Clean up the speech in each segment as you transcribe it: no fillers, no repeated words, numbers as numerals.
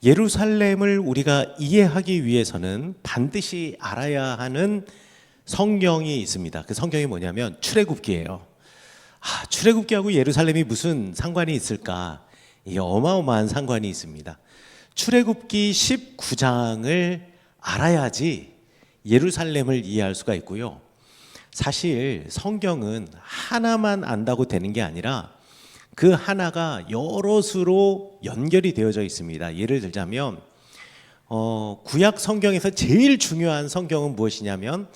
예루살렘을 우리가 이해하기 위해서는 반드시 알아야 하는 성경이 있습니다. 그 성경이 뭐냐면 출애굽기예요. 출애굽기하고 예루살렘이 무슨 상관이 있을까? 이 어마어마한 상관이 있습니다. 출애굽기 19장을 알아야지 예루살렘을 이해할 수가 있고요. 사실 성경은 하나만 안다고 되는 게 아니라 그 하나가 여럿으로 연결이 되어져 있습니다. 예를 들자면 구약 성경에서 제일 중요한 성경은 무엇이냐면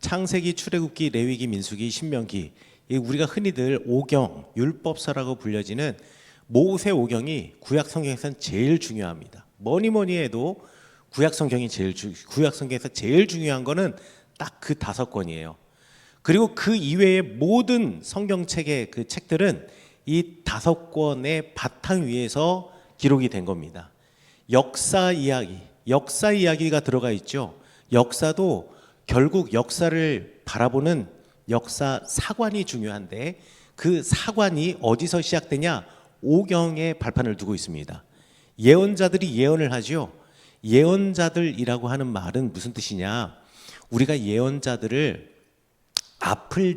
창세기, 출애굽기, 레위기, 민수기, 신명기, 우리가 흔히들 오경, 율법서라고 불려지는 모세 오경이 구약 성경에서는 제일 중요합니다. 뭐니 해도 구약 성경에서 제일 중요한 거는 딱 그 5권이에요. 그리고 그 이외의 모든 성경책의 그 책들은 이 5권의 바탕 위에서 기록이 된 겁니다. 역사 이야기가 들어가 있죠. 역사도 결국 역사를 바라보는 역사 사관이 중요한데 그 사관이 어디서 시작되냐? 오경의 발판을 두고 있습니다. 예언자들이 예언을 하죠. 예언자들이라고 하는 말은 무슨 뜻이냐? 우리가 예언자들을 앞을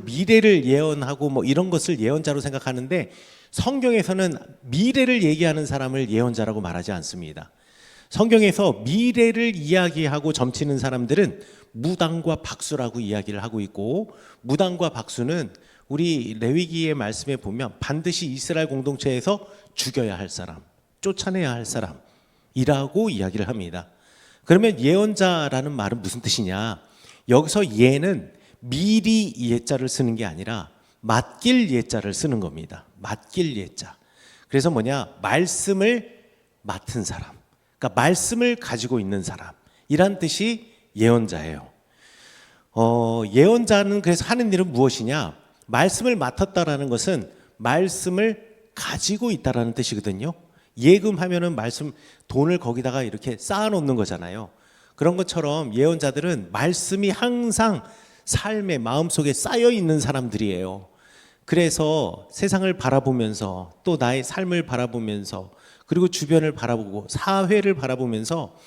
미래를 예언하고 이런 것을 예언자로 생각하는데 성경에서는 미래를 얘기하는 사람을 예언자라고 말하지 않습니다. 성경에서 미래를 이야기하고 점치는 사람들은 무당과 박수라고 이야기를 하고 있고, 무당과 박수는 우리 레위기의 말씀에 보면 반드시 이스라엘 공동체에서 죽여야 할 사람, 쫓아내야 할 사람이라고 이야기를 합니다. 그러면 예언자라는 말은 무슨 뜻이냐? 여기서 예는 미리 예자를 쓰는 게 아니라 맡길 예자를 쓰는 겁니다. 맡길 예자. 그래서 말씀을 맡은 사람, 그러니까 말씀을 가지고 있는 사람이란 뜻이 예언자예요. 예언자는 그래서 하는 일은 무엇이냐? 말씀을 맡았다라는 것은 말씀을 가지고 있다라는 뜻이거든요. 예금하면은 돈을 거기다가 이렇게 쌓아놓는 거잖아요. 그런 것처럼 예언자들은 말씀이 항상 삶의 마음속에 쌓여 있는 사람들이에요. 그래서 세상을 바라보면서 또 나의 삶을 바라보면서 그리고 주변을 바라보고 사회를 바라보면서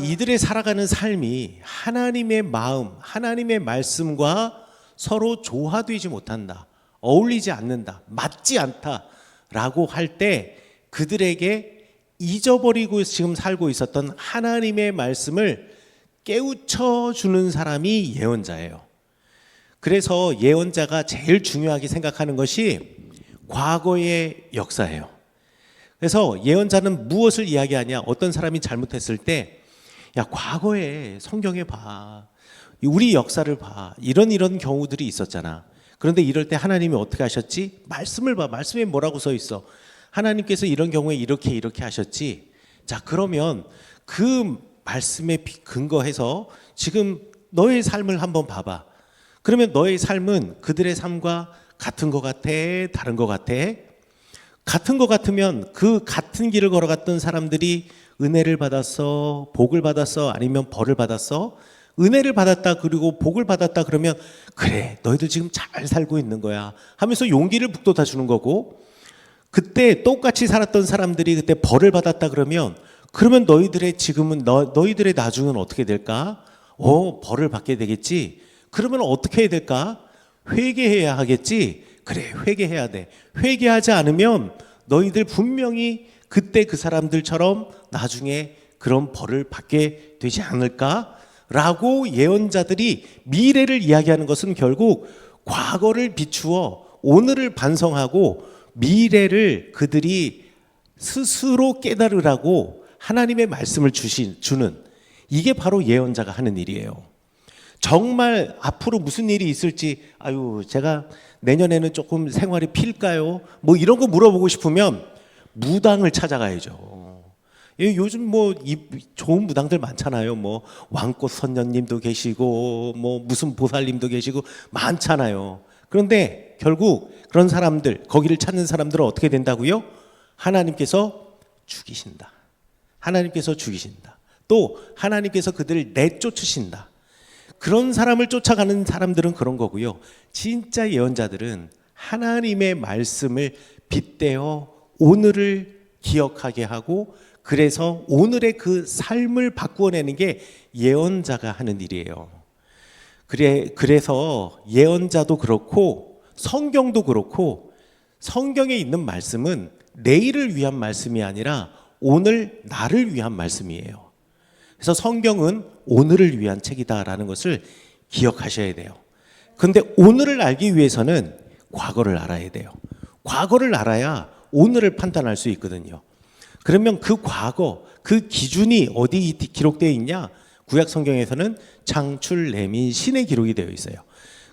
이들의 살아가는 삶이 하나님의 마음, 하나님의 말씀과 서로 조화되지 못한다, 어울리지 않는다, 맞지 않다라고 할 때 그들에게 잊어버리고 지금 살고 있었던 하나님의 말씀을 깨우쳐 주는 사람이 예언자예요. 그래서 예언자가 제일 중요하게 생각하는 것이 과거의 역사예요. 그래서 예언자는 무엇을 이야기하냐? 어떤 사람이 잘못했을 때, 과거에 성경에 봐, 우리 역사를 봐, 이런 경우들이 있었잖아. 그런데 이럴 때 하나님이 어떻게 하셨지? 말씀을 봐. 말씀에 뭐라고 써 있어? 하나님께서 이런 경우에 이렇게 하셨지. 자, 그러면 그 말씀에 근거해서 지금 너의 삶을 한번 봐봐. 그러면 너의 삶은 그들의 삶과 같은 것 같아? 다른 것 같아? 같은 것 같으면 그 같은 길을 걸어갔던 사람들이 은혜를 받았어? 복을 받았어? 아니면 벌을 받았어? 은혜를 받았다, 그리고 복을 받았다 그러면 그래, 너희들 지금 잘 살고 있는 거야 하면서 용기를 북돋아 주는 거고, 그때 똑같이 살았던 사람들이 그때 벌을 받았다 그러면 너희들의 지금은 너희들의 나중은 어떻게 될까? 벌을 받게 되겠지. 그러면 어떻게 해야 될까? 회개해야 하겠지. 그래, 회개해야 돼. 회개하지 않으면 너희들 분명히 그때 그 사람들처럼 나중에 그런 벌을 받게 되지 않을까? 라고 예언자들이 미래를 이야기하는 것은 결국 과거를 비추어 오늘을 반성하고 미래를 그들이 스스로 깨달으라고 하나님의 말씀을 주는, 이게 바로 예언자가 하는 일이에요. 정말 앞으로 무슨 일이 있을지, 제가 내년에는 조금 생활이 필까요? 이런 거 물어보고 싶으면 무당을 찾아가야죠. 요즘 좋은 무당들 많잖아요. 왕꽃 선녀님도 계시고 무슨 보살님도 계시고 많잖아요. 그런데 결국 그런 사람들, 거기를 찾는 사람들은 어떻게 된다고요? 하나님께서 죽이신다. 하나님께서 죽이신다. 또 하나님께서 그들을 내쫓으신다. 그런 사람을 쫓아가는 사람들은 그런 거고요. 진짜 예언자들은 하나님의 말씀을 빗대어 오늘을 기억하게 하고 그래서 오늘의 그 삶을 바꾸어내는 게 예언자가 하는 일이에요. 그래서 예언자도 그렇고 성경도 그렇고 성경에 있는 말씀은 내일을 위한 말씀이 아니라 오늘 나를 위한 말씀이에요. 그래서 성경은 오늘을 위한 책이다라는 것을 기억하셔야 돼요. 근데 오늘을 알기 위해서는 과거를 알아야 돼요. 과거를 알아야 오늘을 판단할 수 있거든요. 그러면 그 과거, 그 기준이 어디 기록되어 있냐? 구약 성경에서는 창출, 레미, 신의 기록이 되어 있어요.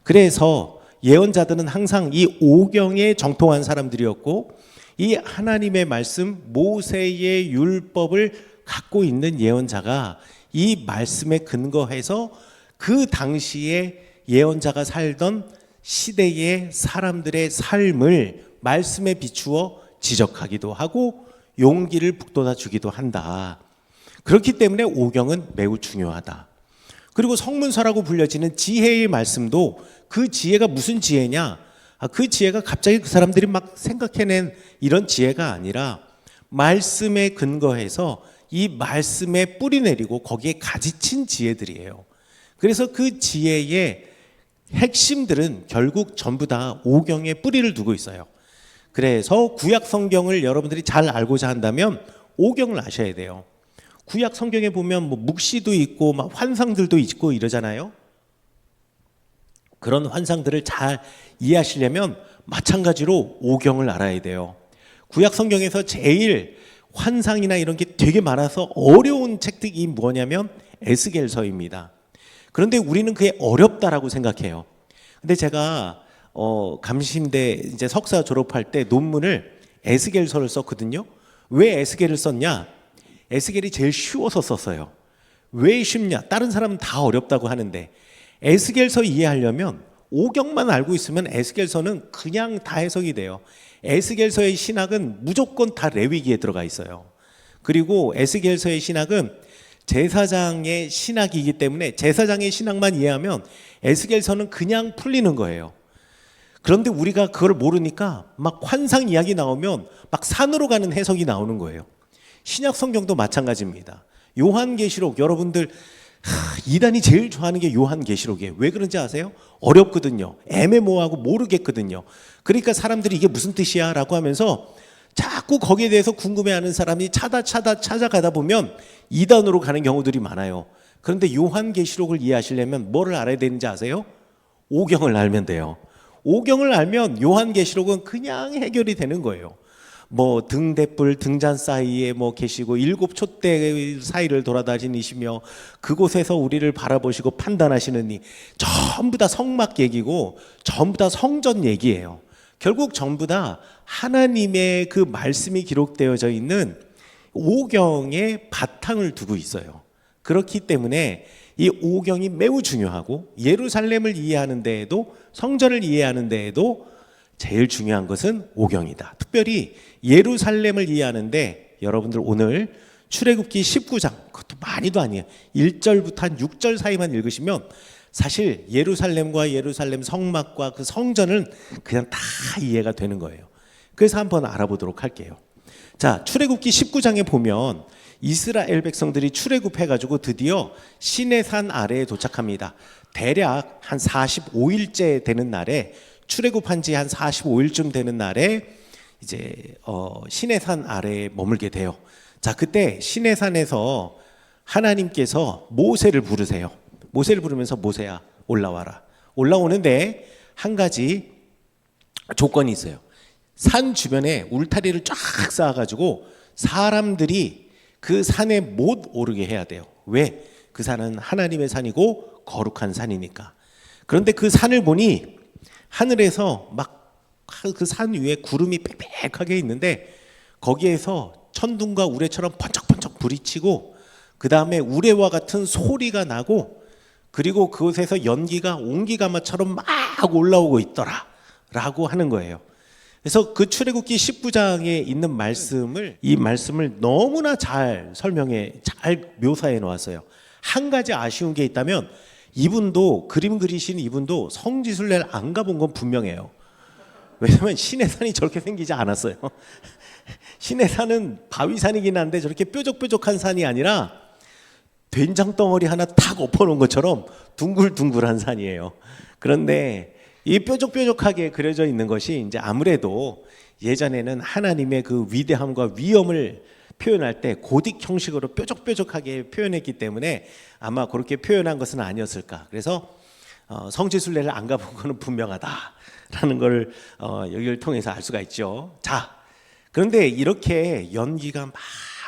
그래서 예언자들은 항상 이 오경에 정통한 사람들이었고 이 하나님의 말씀, 모세의 율법을 갖고 있는 예언자가 이 말씀에 근거해서 그 당시에 예언자가 살던 시대의 사람들의 삶을 말씀에 비추어 지적하기도 하고 용기를 북돋아 주기도 한다. 그렇기 때문에 오경은 매우 중요하다. 그리고 성문서라고 불려지는 지혜의 말씀도 그 지혜가 무슨 지혜냐? 그 지혜가 갑자기 그 사람들이 막 생각해낸 이런 지혜가 아니라 말씀에 근거해서 이 말씀에 뿌리 내리고 거기에 가지친 지혜들이에요. 그래서 그 지혜의 핵심들은 결국 전부 다 오경에 뿌리를 두고 있어요. 그래서 구약 성경을 여러분들이 잘 알고자 한다면 오경을 아셔야 돼요. 구약 성경에 보면 뭐 묵시도 있고 막 환상들도 있고 이러잖아요. 그런 환상들을 잘 이해하시려면 마찬가지로 오경을 알아야 돼요. 구약 성경에서 제일 환상이나 이런 게 되게 많아서 어려운 책들이 뭐냐면 에스겔서입니다. 그런데 우리는 그게 어렵다라고 생각해요. 근데 제가 감시대 이제 석사 졸업할 때 논문을 에스겔서를 썼거든요. 왜 에스겔을 썼냐? 에스겔이 제일 쉬워서 썼어요. 왜 쉽냐? 다른 사람은 다 어렵다고 하는데 에스겔서 이해하려면 오경만 알고 있으면 에스겔서는 그냥 다 해석이 돼요. 에스겔서의 신학은 무조건 다 레위기에 들어가 있어요. 그리고 에스겔서의 신학은 제사장의 신학이기 때문에 제사장의 신학만 이해하면 에스겔서는 그냥 풀리는 거예요. 그런데 우리가 그걸 모르니까 막 환상 이야기 나오면 막 산으로 가는 해석이 나오는 거예요. 신약 성경도 마찬가지입니다. 요한계시록 여러분들 이단이 제일 좋아하는 게 요한계시록이에요. 왜 그런지 아세요? 어렵거든요. 애매모호하고 모르겠거든요. 그러니까 사람들이 이게 무슨 뜻이야? 라고 하면서 자꾸 거기에 대해서 궁금해하는 사람이 찾아가다 보면 이단으로 가는 경우들이 많아요. 그런데 요한계시록을 이해하시려면 뭐를 알아야 되는지 아세요? 오경을 알면 돼요. 오경을 알면 요한계시록은 그냥 해결이 되는 거예요. 뭐 등대불 등잔 사이에 뭐 계시고 일곱 촛대 사이를 돌아다니시며 그곳에서 우리를 바라보시고 판단하시는 이 전부 다 성막 얘기고 전부 다 성전 얘기예요. 결국 전부 다 하나님의 그 말씀이 기록되어져 있는 오경의 바탕을 두고 있어요. 그렇기 때문에 이 오경이 매우 중요하고 예루살렘을 이해하는 데에도 성전을 이해하는 데에도 제일 중요한 것은 오경이다. 특별히 예루살렘을 이해하는데 여러분들 오늘 출애굽기 19장 그것도 많이도 아니에요. 1절부터 한 6절 사이만 읽으시면 사실 예루살렘과 예루살렘 성막과 그 성전은 그냥 다 이해가 되는 거예요. 그래서 한번 알아보도록 할게요. 자, 출애굽기 19장에 보면 이스라엘 백성들이 출애굽해가지고 드디어 시내산 아래에 도착합니다. 대략 한 45일째 되는 날에 출애굽한 지 한 45일쯤 되는 날에 이제 시내산 아래에 머물게 돼요. 자, 그때 시내산에서 하나님께서 모세를 부르세요. 모세를 부르면서 모세야 올라와라. 올라오는데 한 가지 조건이 있어요. 산 주변에 울타리를 쫙 쌓아가지고 사람들이 그 산에 못 오르게 해야 돼요. 왜? 그 산은 하나님의 산이고 거룩한 산이니까. 그런데 그 산을 보니 하늘에서 막 그 산 위에 구름이 빽빽하게 있는데 거기에서 천둥과 우레처럼 번쩍번쩍 불이 치고 그 다음에 우레와 같은 소리가 나고 그리고 그곳에서 연기가 온기가마처럼 막 올라오고 있더라 라고 하는 거예요. 그래서 그 출애굽기 19장에 있는 이 말씀을 너무나 잘 잘 묘사해 놓았어요. 한 가지 아쉬운 게 있다면 이분도 그림 그리신 이분도 성지순례를 안 가본 건 분명해요. 왜냐면 시내산이 저렇게 생기지 않았어요. 신의 산은 바위산이긴 한데 저렇게 뾰족뾰족한 산이 아니라 된장 덩어리 하나 탁 엎어놓은 것처럼 둥글둥글한 산이에요. 그런데 이 뾰족뾰족하게 그려져 있는 것이 이제 아무래도 예전에는 하나님의 그 위대함과 위엄을 표현할 때 고딕 형식으로 뾰족뾰족하게 표현했기 때문에 아마 그렇게 표현한 것은 아니었을까. 그래서 성지순례를 안 가본 것은 분명하다라는 걸 여기를 통해서 알 수가 있죠. 자, 그런데 이렇게 연기가 막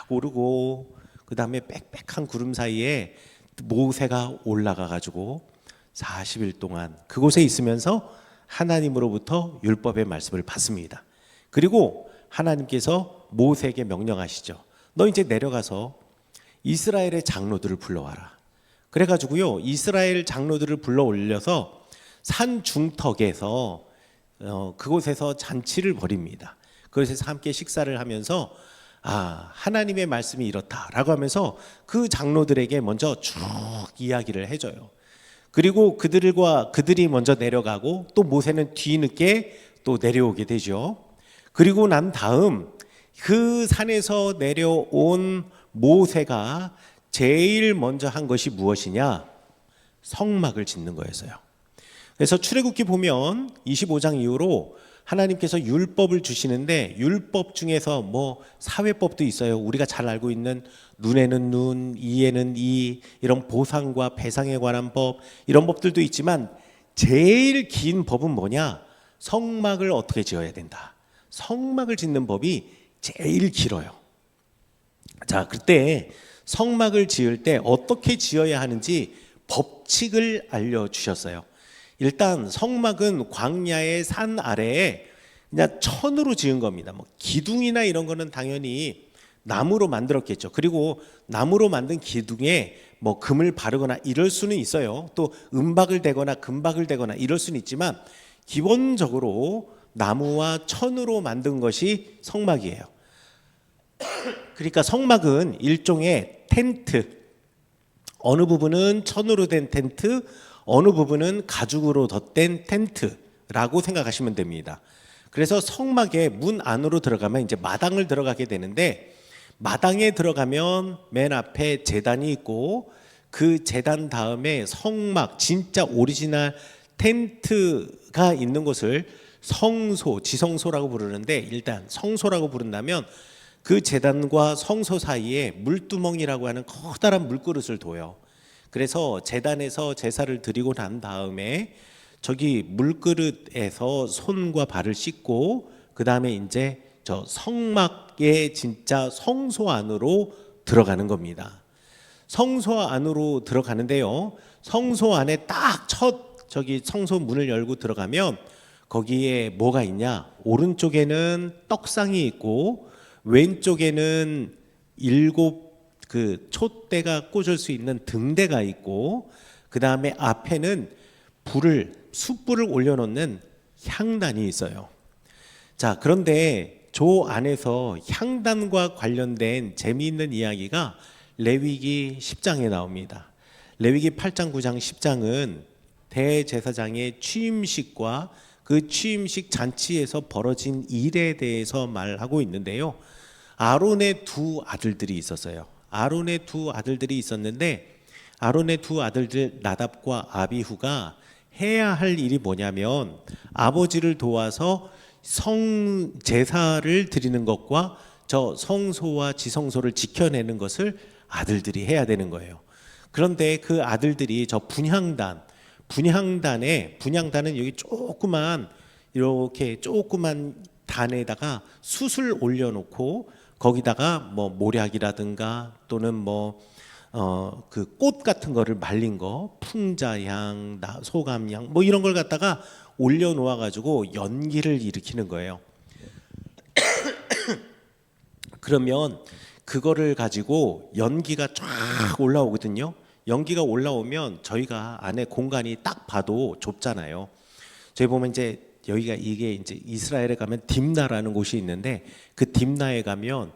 오르고 그 다음에 빽빽한 구름 사이에 모세가 올라가 가지고 40일 동안 그곳에 있으면서 하나님으로부터 율법의 말씀을 받습니다. 그리고 하나님께서 모세에게 명령하시죠. 너 이제 내려가서 이스라엘의 장로들을 불러와라. 그래가지고요, 이스라엘 장로들을 불러 올려서 산 중턱에서 그곳에서 잔치를 벌입니다. 그곳에서 함께 식사를 하면서 하나님의 말씀이 이렇다라고 하면서 그 장로들에게 먼저 쭉 이야기를 해줘요. 그리고 그들이 먼저 내려가고 또 모세는 뒤늦게 또 내려오게 되죠. 그리고 난 다음 그 산에서 내려온 모세가 제일 먼저 한 것이 무엇이냐? 성막을 짓는 거였어요. 그래서 출애굽기 보면 25장 이후로 하나님께서 율법을 주시는데 율법 중에서 뭐 사회법도 있어요. 우리가 잘 알고 있는 눈에는 눈, 이에는 이, 이런 보상과 배상에 관한 법, 이런 법들도 있지만 제일 긴 법은 뭐냐? 성막을 어떻게 지어야 된다. 성막을 짓는 법이 제일 길어요. 자, 그때 성막을 지을 때 어떻게 지어야 하는지 법칙을 알려주셨어요. 일단 성막은 광야의 산 아래에 그냥 천으로 지은 겁니다. 뭐 기둥이나 이런 거는 당연히 나무로 만들었겠죠. 그리고 나무로 만든 기둥에 뭐 금을 바르거나 이럴 수는 있어요. 또 은박을 대거나 금박을 대거나 이럴 수는 있지만 기본적으로 나무와 천으로 만든 것이 성막이에요. 그러니까 성막은 일종의 텐트, 어느 부분은 천으로 된 텐트, 어느 부분은 가죽으로 덧댄 텐트라고 생각하시면 됩니다. 그래서 성막의 문 안으로 들어가면 이제 마당을 들어가게 되는데, 마당에 들어가면 맨 앞에 제단이 있고 그 제단 다음에 성막, 진짜 오리지널 텐트가 있는 곳을 성소, 지성소라고 부르는데, 일단 성소라고 부른다면 그 제단과 성소 사이에 물두멍이라고 하는 커다란 물그릇을 둬요. 그래서 제단에서 제사를 드리고 난 다음에 저기 물그릇에서 손과 발을 씻고 그 다음에 이제 저 성막의 진짜 성소 안으로 들어가는 겁니다. 성소 안으로 들어가는데요, 성소 안에 딱 첫 저기 성소 문을 열고 들어가면 거기에 뭐가 있냐? 오른쪽에는 떡상이 있고 왼쪽에는 7 그 촛대가 꽂을 수 있는 등대가 있고, 그 다음에 앞에는 숯불을 올려놓는 향단이 있어요. 자, 그런데 저 안에서 향단과 관련된 재미있는 이야기가 레위기 10장에 나옵니다. 레위기 8장, 9장, 10장은 대제사장의 취임식과 그 취임식 잔치에서 벌어진 일에 대해서 말하고 있는데요. 아론의 두 아들들이 있었어요. 아론의 두 아들들이 있었는데, 아론의 두 아들들 나답과 아비후가 해야 할 일이 뭐냐면 아버지를 도와서 제사를 드리는 것과 저 성소와 지성소를 지켜내는 것을 아들들이 해야 되는 거예요. 그런데 그 아들들이 저 분향단은 여기 이렇게 조그만 단에다가 숯을 올려놓고 거기다가 뭐 모략이라든가 또는 그 꽃 같은 거를 말린 거, 풍자향, 소감향 뭐 이런 걸 갖다가 올려놓아 가지고 연기를 일으키는 거예요. 그러면 그거를 가지고 연기가 쫙 올라오거든요. 연기가 올라오면 저희가 안에 공간이 딱 봐도 좁잖아요. 저희 보면 이게 이제 이스라엘에 가면 딥나라는 곳이 있는데, 그 딥나에 가면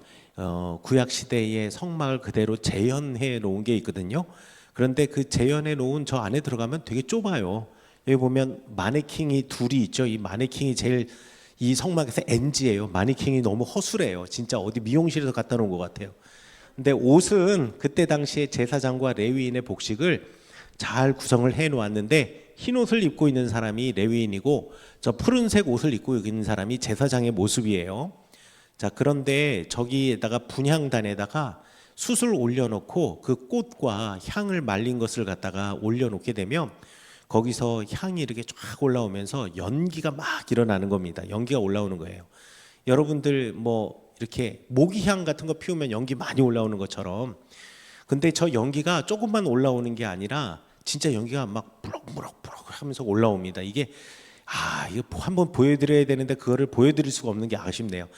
구약 시대의 성막을 그대로 재현해 놓은 게 있거든요. 그런데 그 재현해 놓은 저 안에 들어가면 되게 좁아요. 여기 보면 마네킹이 둘이 있죠. 이 마네킹이 제일 이 성막에서 NG예요. 마니킹이 너무 허술해요. 진짜 어디 미용실에서 갖다 놓은 것 같아요. 근데 옷은 그때 당시에 제사장과 레위인의 복식을 잘 구성을 해 놓았는데, 흰 옷을 입고 있는 사람이 레위인이고 저 푸른색 옷을 입고 있는 사람이 제사장의 모습이에요. 자, 그런데 저기에다가 분향단에다가 숯을 올려놓고 그 꽃과 향을 말린 것을 갖다가 올려놓게 되면 거기서 향이 이렇게 쫙 올라오면서 연기가 막 일어나는 겁니다. 연기가 올라오는 거예요. 여러분들 뭐 이렇게 모기향 같은 거 피우면 연기 많이 올라오는 것처럼, 근데 저 연기가 조금만 올라오는 게 아니라 진짜 연기가 막 부럭부럭부럭 하면서 올라옵니다. 이게 이거 한번 보여드려야 되는데 그거를 보여드릴 수가 없는 게 아쉽네요.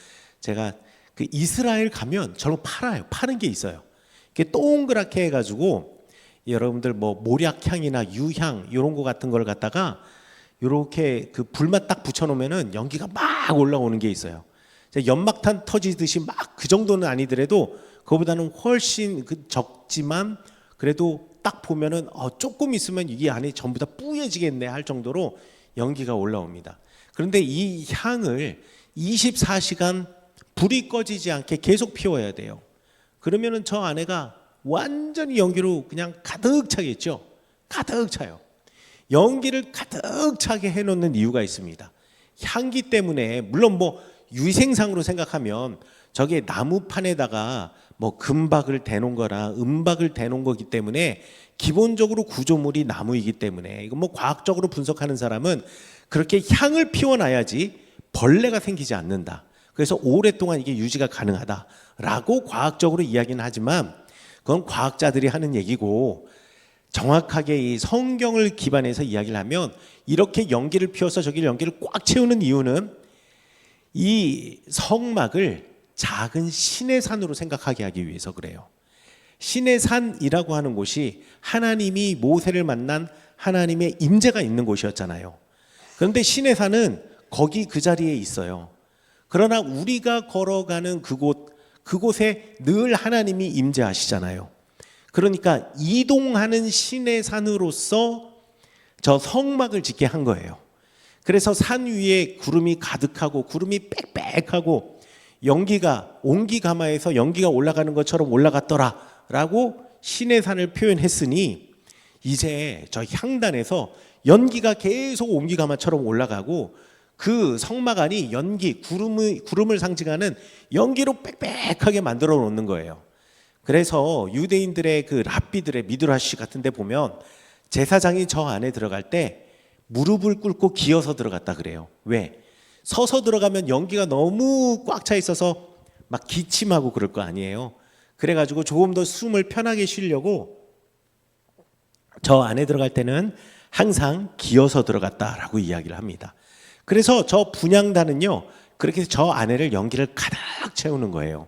제가 그 이스라엘 가면 저런 팔아요. 파는 게 있어요. 이게 동그랗게 해가지고 여러분들 뭐 모략향이나 유향 이런 거 같은 걸 갖다가 이렇게 그 불만 딱 붙여놓으면은 연기가 막 올라오는 게 있어요. 연막탄 터지듯이 막 그 정도는 아니더라도 그거보다는 훨씬 적지만 그래도 딱 보면은 조금 있으면 이게 안에 전부 다 뿌얘지겠네 할 정도로 연기가 올라옵니다. 그런데 이 향을 24시간 불이 꺼지지 않게 계속 피워야 돼요. 그러면은 저 안에가 완전히 연기로 그냥 가득 차겠죠. 가득 차요. 연기를 가득 차게 해놓는 이유가 있습니다. 향기 때문에. 물론 뭐 위생상으로 생각하면 저게 나무판에다가 뭐 금박을 대놓은 거나 은박을 대놓은 거기 때문에 기본적으로 구조물이 나무이기 때문에, 이거 뭐 과학적으로 분석하는 사람은 그렇게 향을 피워놔야지 벌레가 생기지 않는다. 그래서 오랫동안 이게 유지가 가능하다라고 과학적으로 이야기는 하지만 그건 과학자들이 하는 얘기고, 정확하게 이 성경을 기반해서 이야기를 하면 이렇게 연기를 피워서 저기 연기를 꽉 채우는 이유는 이 성막을 작은 신의 산으로 생각하게 하기 위해서 그래요. 신의 산이라고 하는 곳이 하나님이 모세를 만난 하나님의 임재가 있는 곳이었잖아요. 그런데 신의 산은 거기 그 자리에 있어요. 그러나 우리가 걸어가는 그곳에 늘 하나님이 임재하시잖아요. 그러니까 이동하는 신의 산으로서 저 성막을 짓게 한 거예요. 그래서 산 위에 구름이 가득하고 구름이 빽빽하고 연기가 온기가마에서 연기가 올라가는 것처럼 올라갔더라라고 신의 산을 표현했으니, 이제 저 향단에서 연기가 계속 온기가마처럼 올라가고 그 성막 안이 연기, 구름을 상징하는 연기로 빽빽하게 만들어 놓는 거예요. 그래서 유대인들의 그 랍비들의 미드라시 같은 데 보면 제사장이 저 안에 들어갈 때 무릎을 꿇고 기어서 들어갔다 그래요. 왜? 서서 들어가면 연기가 너무 꽉 차 있어서 막 기침하고 그럴 거 아니에요. 그래가지고 조금 더 숨을 편하게 쉬려고 저 안에 들어갈 때는 항상 기어서 들어갔다라고 이야기를 합니다. 그래서 저 분향단은요, 그렇게 해서 저 안에를 연기를 가득 채우는 거예요.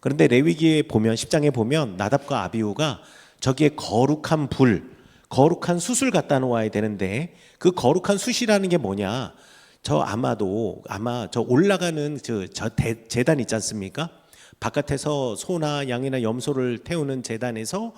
그런데 레위기에 보면 10장에 보면 나답과 아비후가 저기에 거룩한 불, 거룩한 숯을 갖다 놓아야 되는데, 그 거룩한 숯이라는 게 뭐냐? 아마 저 올라가는 제단 있지 않습니까? 바깥에서 소나 양이나 염소를 태우는 제단에서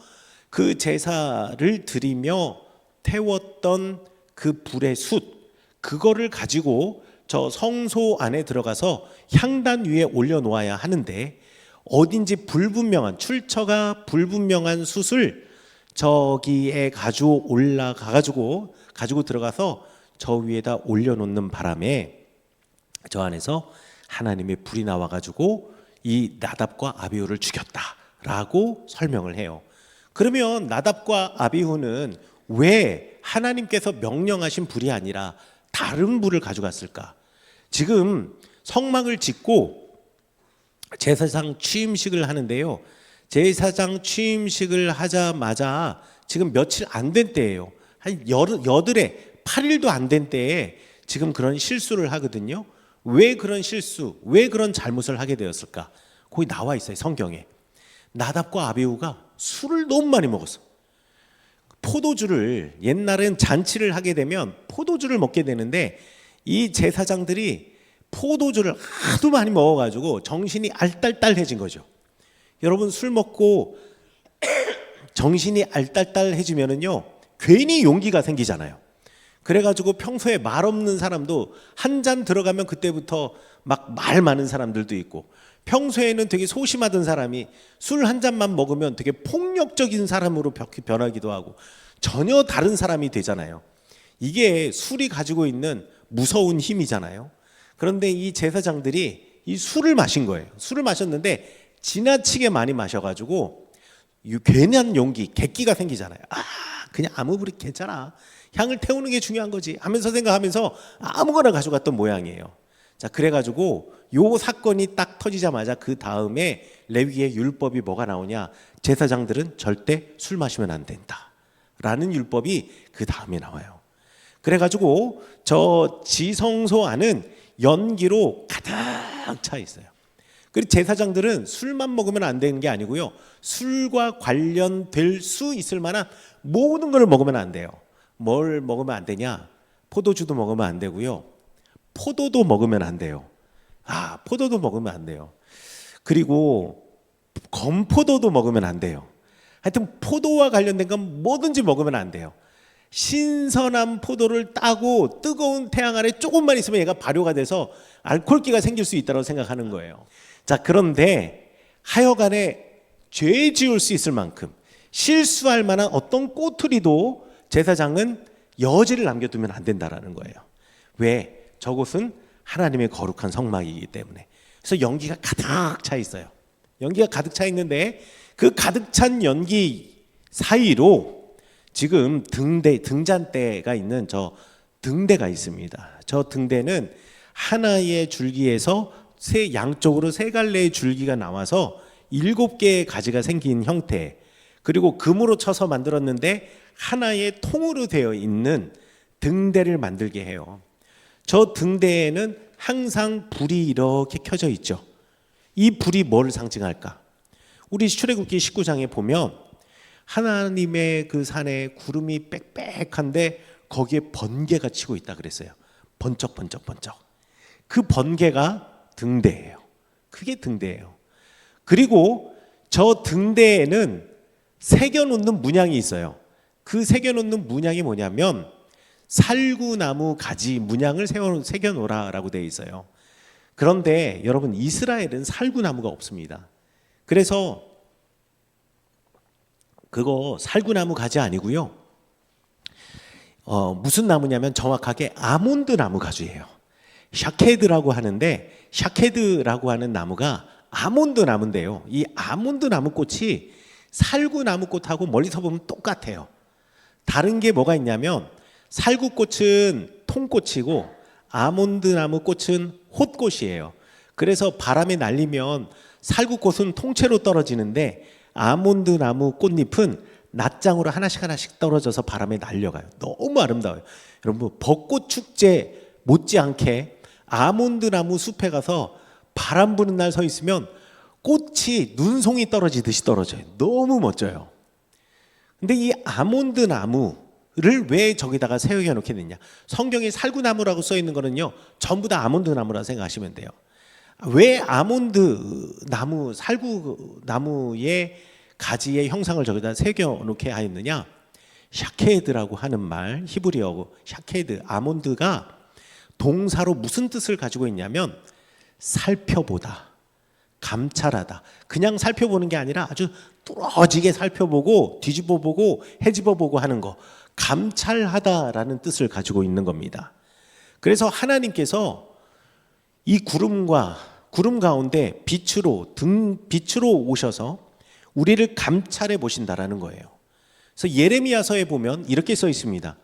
그 제사를 드리며 태웠던 그 불의 숯, 그거를 가지고 저 성소 안에 들어가서 향단 위에 올려놓아야 하는데, 어딘지 불분명한, 출처가 불분명한 숯을 저기에 가지고 가지고 들어가서 저 위에다 올려놓는 바람에 저 안에서 하나님의 불이 나와가지고 이 나답과 아비후를 죽였다라고 설명을 해요. 그러면 나답과 아비후는 왜 하나님께서 명령하신 불이 아니라 다른 불을 가져갔을까? 지금 성막을 짓고 제사장 취임식을 하는데요, 제사장 취임식을 하자마자 지금 며칠 안 된 때예요. 한 여들에 8일도 안 된 때에 지금 그런 실수를 하거든요. 왜 그런 실수, 왜 그런 잘못을 하게 되었을까? 거기 나와 있어요, 성경에. 나답과 아비후가 술을 너무 많이 먹었어. 포도주를, 옛날엔 잔치를 하게 되면 포도주를 먹게 되는데 이 제사장들이 포도주를 하도 많이 먹어가지고 정신이 알딸딸해진 거죠. 여러분, 술 먹고 정신이 알딸딸해지면은요, 괜히 용기가 생기잖아요. 그래가지고 평소에 말 없는 사람도 한 잔 들어가면 그때부터 막 말 많은 사람들도 있고, 평소에는 되게 소심하던 사람이 술 한 잔만 먹으면 되게 폭력적인 사람으로 변하기도 하고 전혀 다른 사람이 되잖아요. 이게 술이 가지고 있는 무서운 힘이잖아요. 그런데 이 제사장들이 이 술을 마신 거예요. 술을 마셨는데 지나치게 많이 마셔가지고 괜한 용기, 객기가 생기잖아요. 그냥 아무 부리 괜찮아, 향을 태우는 게 중요한 거지 하면서 생각하면서 아무거나 가져갔던 모양이에요. 자, 그래가지고 요 사건이 딱 터지자마자 그 다음에 레위기의 율법이 뭐가 나오냐, 제사장들은 절대 술 마시면 안 된다 라는 율법이 그 다음에 나와요. 그래가지고 저 지성소 안은 연기로 가득 차 있어요. 그리고 제사장들은 술만 먹으면 안 되는 게 아니고요, 술과 관련될 수 있을 만한 모든 걸 먹으면 안 돼요. 뭘 먹으면 안 되냐? 포도주도 먹으면 안 되고요, 포도도 먹으면 안 돼요. 포도도 먹으면 안 돼요. 그리고 건포도도 먹으면 안 돼요. 하여튼 포도와 관련된 건 뭐든지 먹으면 안 돼요. 신선한 포도를 따고 뜨거운 태양 아래 조금만 있으면 얘가 발효가 돼서 알코올기가 생길 수 있다고 생각하는 거예요. 자, 그런데 하여간에 죄 지을 수 있을 만큼 실수할 만한 어떤 꼬투리도 제사장은 여지를 남겨두면 안 된다라는 거예요. 왜? 저곳은 하나님의 거룩한 성막이기 때문에. 그래서 연기가 가득 차 있어요. 연기가 가득 차 있는데 그 가득 찬 연기 사이로 지금 등잔대가 있는 저 등대가 있습니다. 저 등대는 하나의 줄기에서 양쪽으로 세 갈래의 줄기가 나와서 7개의 가지가 생긴 형태, 그리고 금으로 쳐서 만들었는데 하나의 통으로 되어 있는 등대를 만들게 해요. 저 등대에는 항상 불이 이렇게 켜져 있죠. 이 불이 뭘 상징할까? 우리 출애굽기 19장에 보면 하나님의 그 산에 구름이 빽빽한데 거기에 번개가 치고 있다 그랬어요. 번쩍번쩍번쩍. 그 번개가 등대예요. 그게 등대예요. 그리고 저 등대에는 새겨놓는 문양이 있어요. 그 새겨놓는 문양이 뭐냐면 살구나무 가지 문양을 새겨놓으라라고 되어 있어요. 그런데 여러분, 이스라엘은 살구나무가 없습니다. 그래서 그거 살구나무 가지 아니고요, 무슨 나무냐면 정확하게 아몬드 나무 가지예요. 샤케드라고 하는데, 샤케드라고 하는 나무가 아몬드 나무인데요, 이 아몬드 나무 꽃이 살구나무 꽃하고 멀리서 보면 똑같아요. 다른 게 뭐가 있냐면 살구꽃은 통꽃이고 아몬드 나무 꽃은 홑꽃이에요. 그래서 바람에 날리면 살구꽃은 통째로 떨어지는데 아몬드 나무 꽃잎은 낱장으로 하나씩 하나씩 떨어져서 바람에 날려가요. 너무 아름다워요. 여러분, 벚꽃 축제 못지않게 아몬드 나무 숲에 가서 바람 부는 날 서 있으면 꽃이 눈송이 떨어지듯이 떨어져요. 너무 멋져요. 근데 이 아몬드 나무를 왜 저기다가 세우게 해놓게 됐냐? 성경에 살구나무라고 써 있는 거는요, 전부 다 아몬드 나무라고 생각하시면 돼요. 왜 아몬드 나무, 살구나무의 가지의 형상을 저기다 새겨놓게 하였느냐? 샤케드라고 하는 말, 히브리어고 샤케드, 아몬드가 동사로 무슨 뜻을 가지고 있냐면 살펴보다, 감찰하다. 그냥 살펴보는 게 아니라 아주 뚫어지게 살펴보고 뒤집어보고 헤집어보고 하는 거, 감찰하다라는 뜻을 가지고 있는 겁니다. 그래서 하나님께서 이 구름 가운데 빛으로 오셔서 우리를 감찰해 보신다라는 거예요. 그래서 예레미야서에 보면 이렇게 써 있습니다.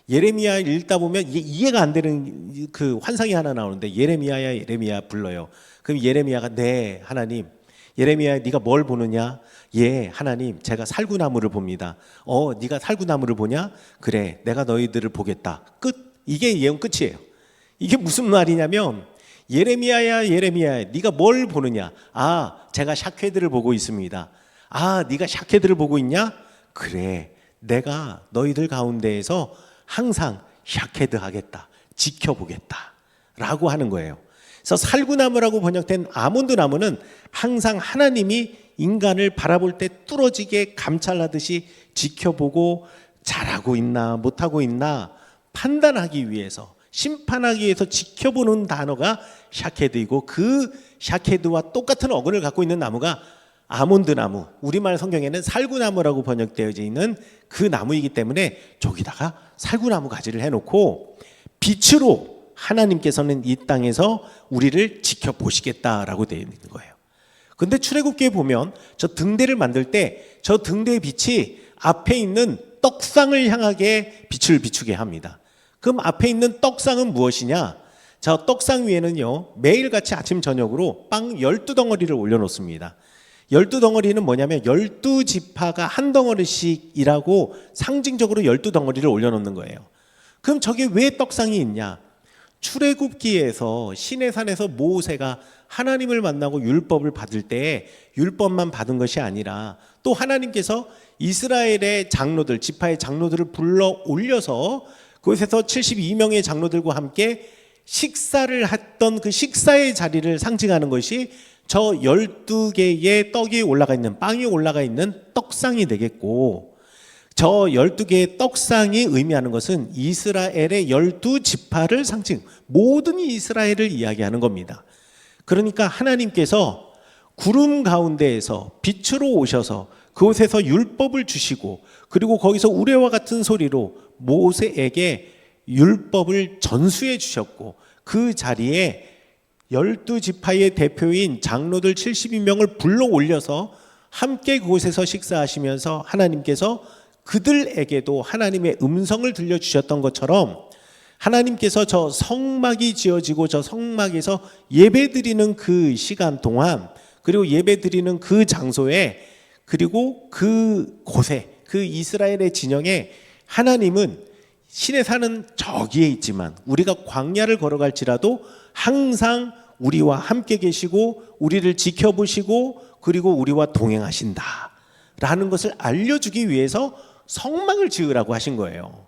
예레미야 읽다 보면 이해가 안 되는 그 환상이 하나 나오는데, 예레미야 불러요. 그럼 예레미야가, 네 하나님, 예레미야 네가 뭘 보느냐? 예 하나님, 제가 살구나무를 봅니다. 네가 살구나무를 보냐? 그래, 내가 너희들을 보겠다. 끝. 이게 예언 끝이에요. 이게 무슨 말이냐면, 예레미야야 네가 뭘 보느냐? 제가 샤케드를 보고 있습니다. 네가 샤케드를 보고 있냐? 그래, 내가 너희들 가운데에서 항상 샤케드 하겠다, 지켜보겠다 라고 하는 거예요. 그래서 살구나무라고 번역된 아몬드 나무는 항상 하나님이 인간을 바라볼 때 뚫어지게 감찰하듯이 지켜보고 잘하고 있나 못하고 있나 판단하기 위해서, 심판하기 위해서 지켜보는 단어가 샤케드이고, 그 샤케드와 똑같은 어근을 갖고 있는 나무가 아몬드 나무, 우리말 성경에는 살구나무라고 번역되어 있는 그 나무이기 때문에 저기다가 살구나무 가지를 해놓고 빛으로 하나님께서는 이 땅에서 우리를 지켜보시겠다라고 되어 있는 거예요. 근데 출애굽기에 보면 저 등대를 만들 때 저 등대의 빛이 앞에 있는 떡상을 향하게 빛을 비추게 합니다. 그럼 앞에 있는 떡상은 무엇이냐? 저 떡상 위에는요, 매일같이 아침 저녁으로 빵 12덩어리를 올려놓습니다. 12덩어리는 뭐냐면 12지파가 한 덩어리씩이라고 상징적으로 12덩어리를 올려놓는 거예요. 그럼 저게 왜 떡상이 있냐? 출애굽기에서 시내산에서 모세가 하나님을 만나고 율법을 받을 때 율법만 받은 것이 아니라 또 하나님께서 이스라엘의 장로들, 지파의 장로들을 불러 올려서 그곳에서 72명의 장로들과 함께 식사를 했던 그 식사의 자리를 상징하는 것이 저 12개의 떡이 올라가 있는, 빵이 올라가 있는 떡상이 되겠고, 저 12개의 떡상이 의미하는 것은 이스라엘의 12지파를 상징, 모든 이스라엘을 이야기하는 겁니다. 그러니까 하나님께서 구름 가운데에서 빛으로 오셔서 그곳에서 율법을 주시고, 그리고 거기서 우레와 같은 소리로 모세에게 율법을 전수해 주셨고, 그 자리에 12지파의 대표인 장로들 72명을 불러 올려서 함께 그곳에서 식사하시면서 하나님께서 그들에게도 하나님의 음성을 들려주셨던 것처럼, 하나님께서 저 성막이 지어지고 저 성막에서 예배드리는 그 시간 동안, 그리고 예배드리는 그 장소에, 그리고 그 곳에, 그 이스라엘의 진영에 하나님은 신에 사는 저기에 있지만 우리가 광야를 걸어갈지라도 항상 우리와 함께 계시고 우리를 지켜보시고 그리고 우리와 동행하신다 라는 것을 알려주기 위해서 성막을 지으라고 하신 거예요.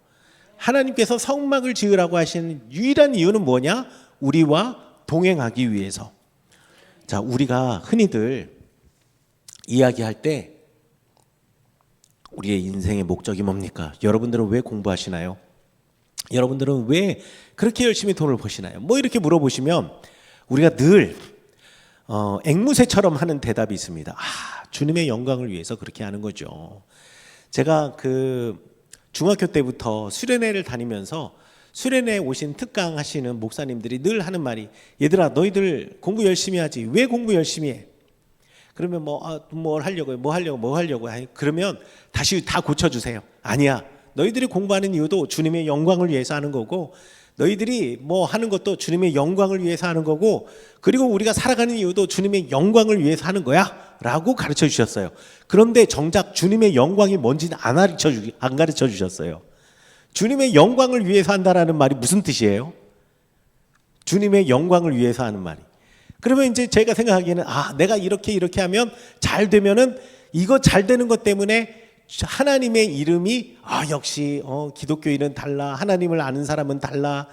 하나님께서 성막을 지으라고 하시는 유일한 이유는 뭐냐? 우리와 동행하기 위해서. 자, 우리가 흔히들 이야기할 때 우리의 인생의 목적이 뭡니까? 여러분들은 왜 공부하시나요? 여러분들은 왜 그렇게 열심히 돈을 버시나요? 뭐 이렇게 물어보시면 우리가 늘 앵무새처럼 하는 대답이 있습니다. 주님의 영광을 위해서 그렇게 하는 거죠. 제가 중학교 때부터 수련회를 다니면서 수련회에 오신 특강 하시는 목사님들이 늘 하는 말이, 얘들아 너희들 공부 열심히 하지. 왜 공부 열심히 해? 그러면 뭘 하려고 그러면 다시 다 고쳐주세요. 아니야, 너희들이 공부하는 이유도 주님의 영광을 위해서 하는 거고, 너희들이 뭐 하는 것도 주님의 영광을 위해서 하는 거고, 그리고 우리가 살아가는 이유도 주님의 영광을 위해서 하는 거야 라고 가르쳐 주셨어요. 그런데 정작 주님의 영광이 뭔지는 안 가르쳐 주셨어요. 주님의 영광을 위해서 한다라는 말이 무슨 뜻이에요? 주님의 영광을 위해서 하는 말이. 그러면 이제 제가 생각하기에는 내가 이렇게 하면 잘 되면은 이거 잘 되는 것 때문에 하나님의 이름이 역시 기독교인은 달라, 하나님을 아는 사람은 달라,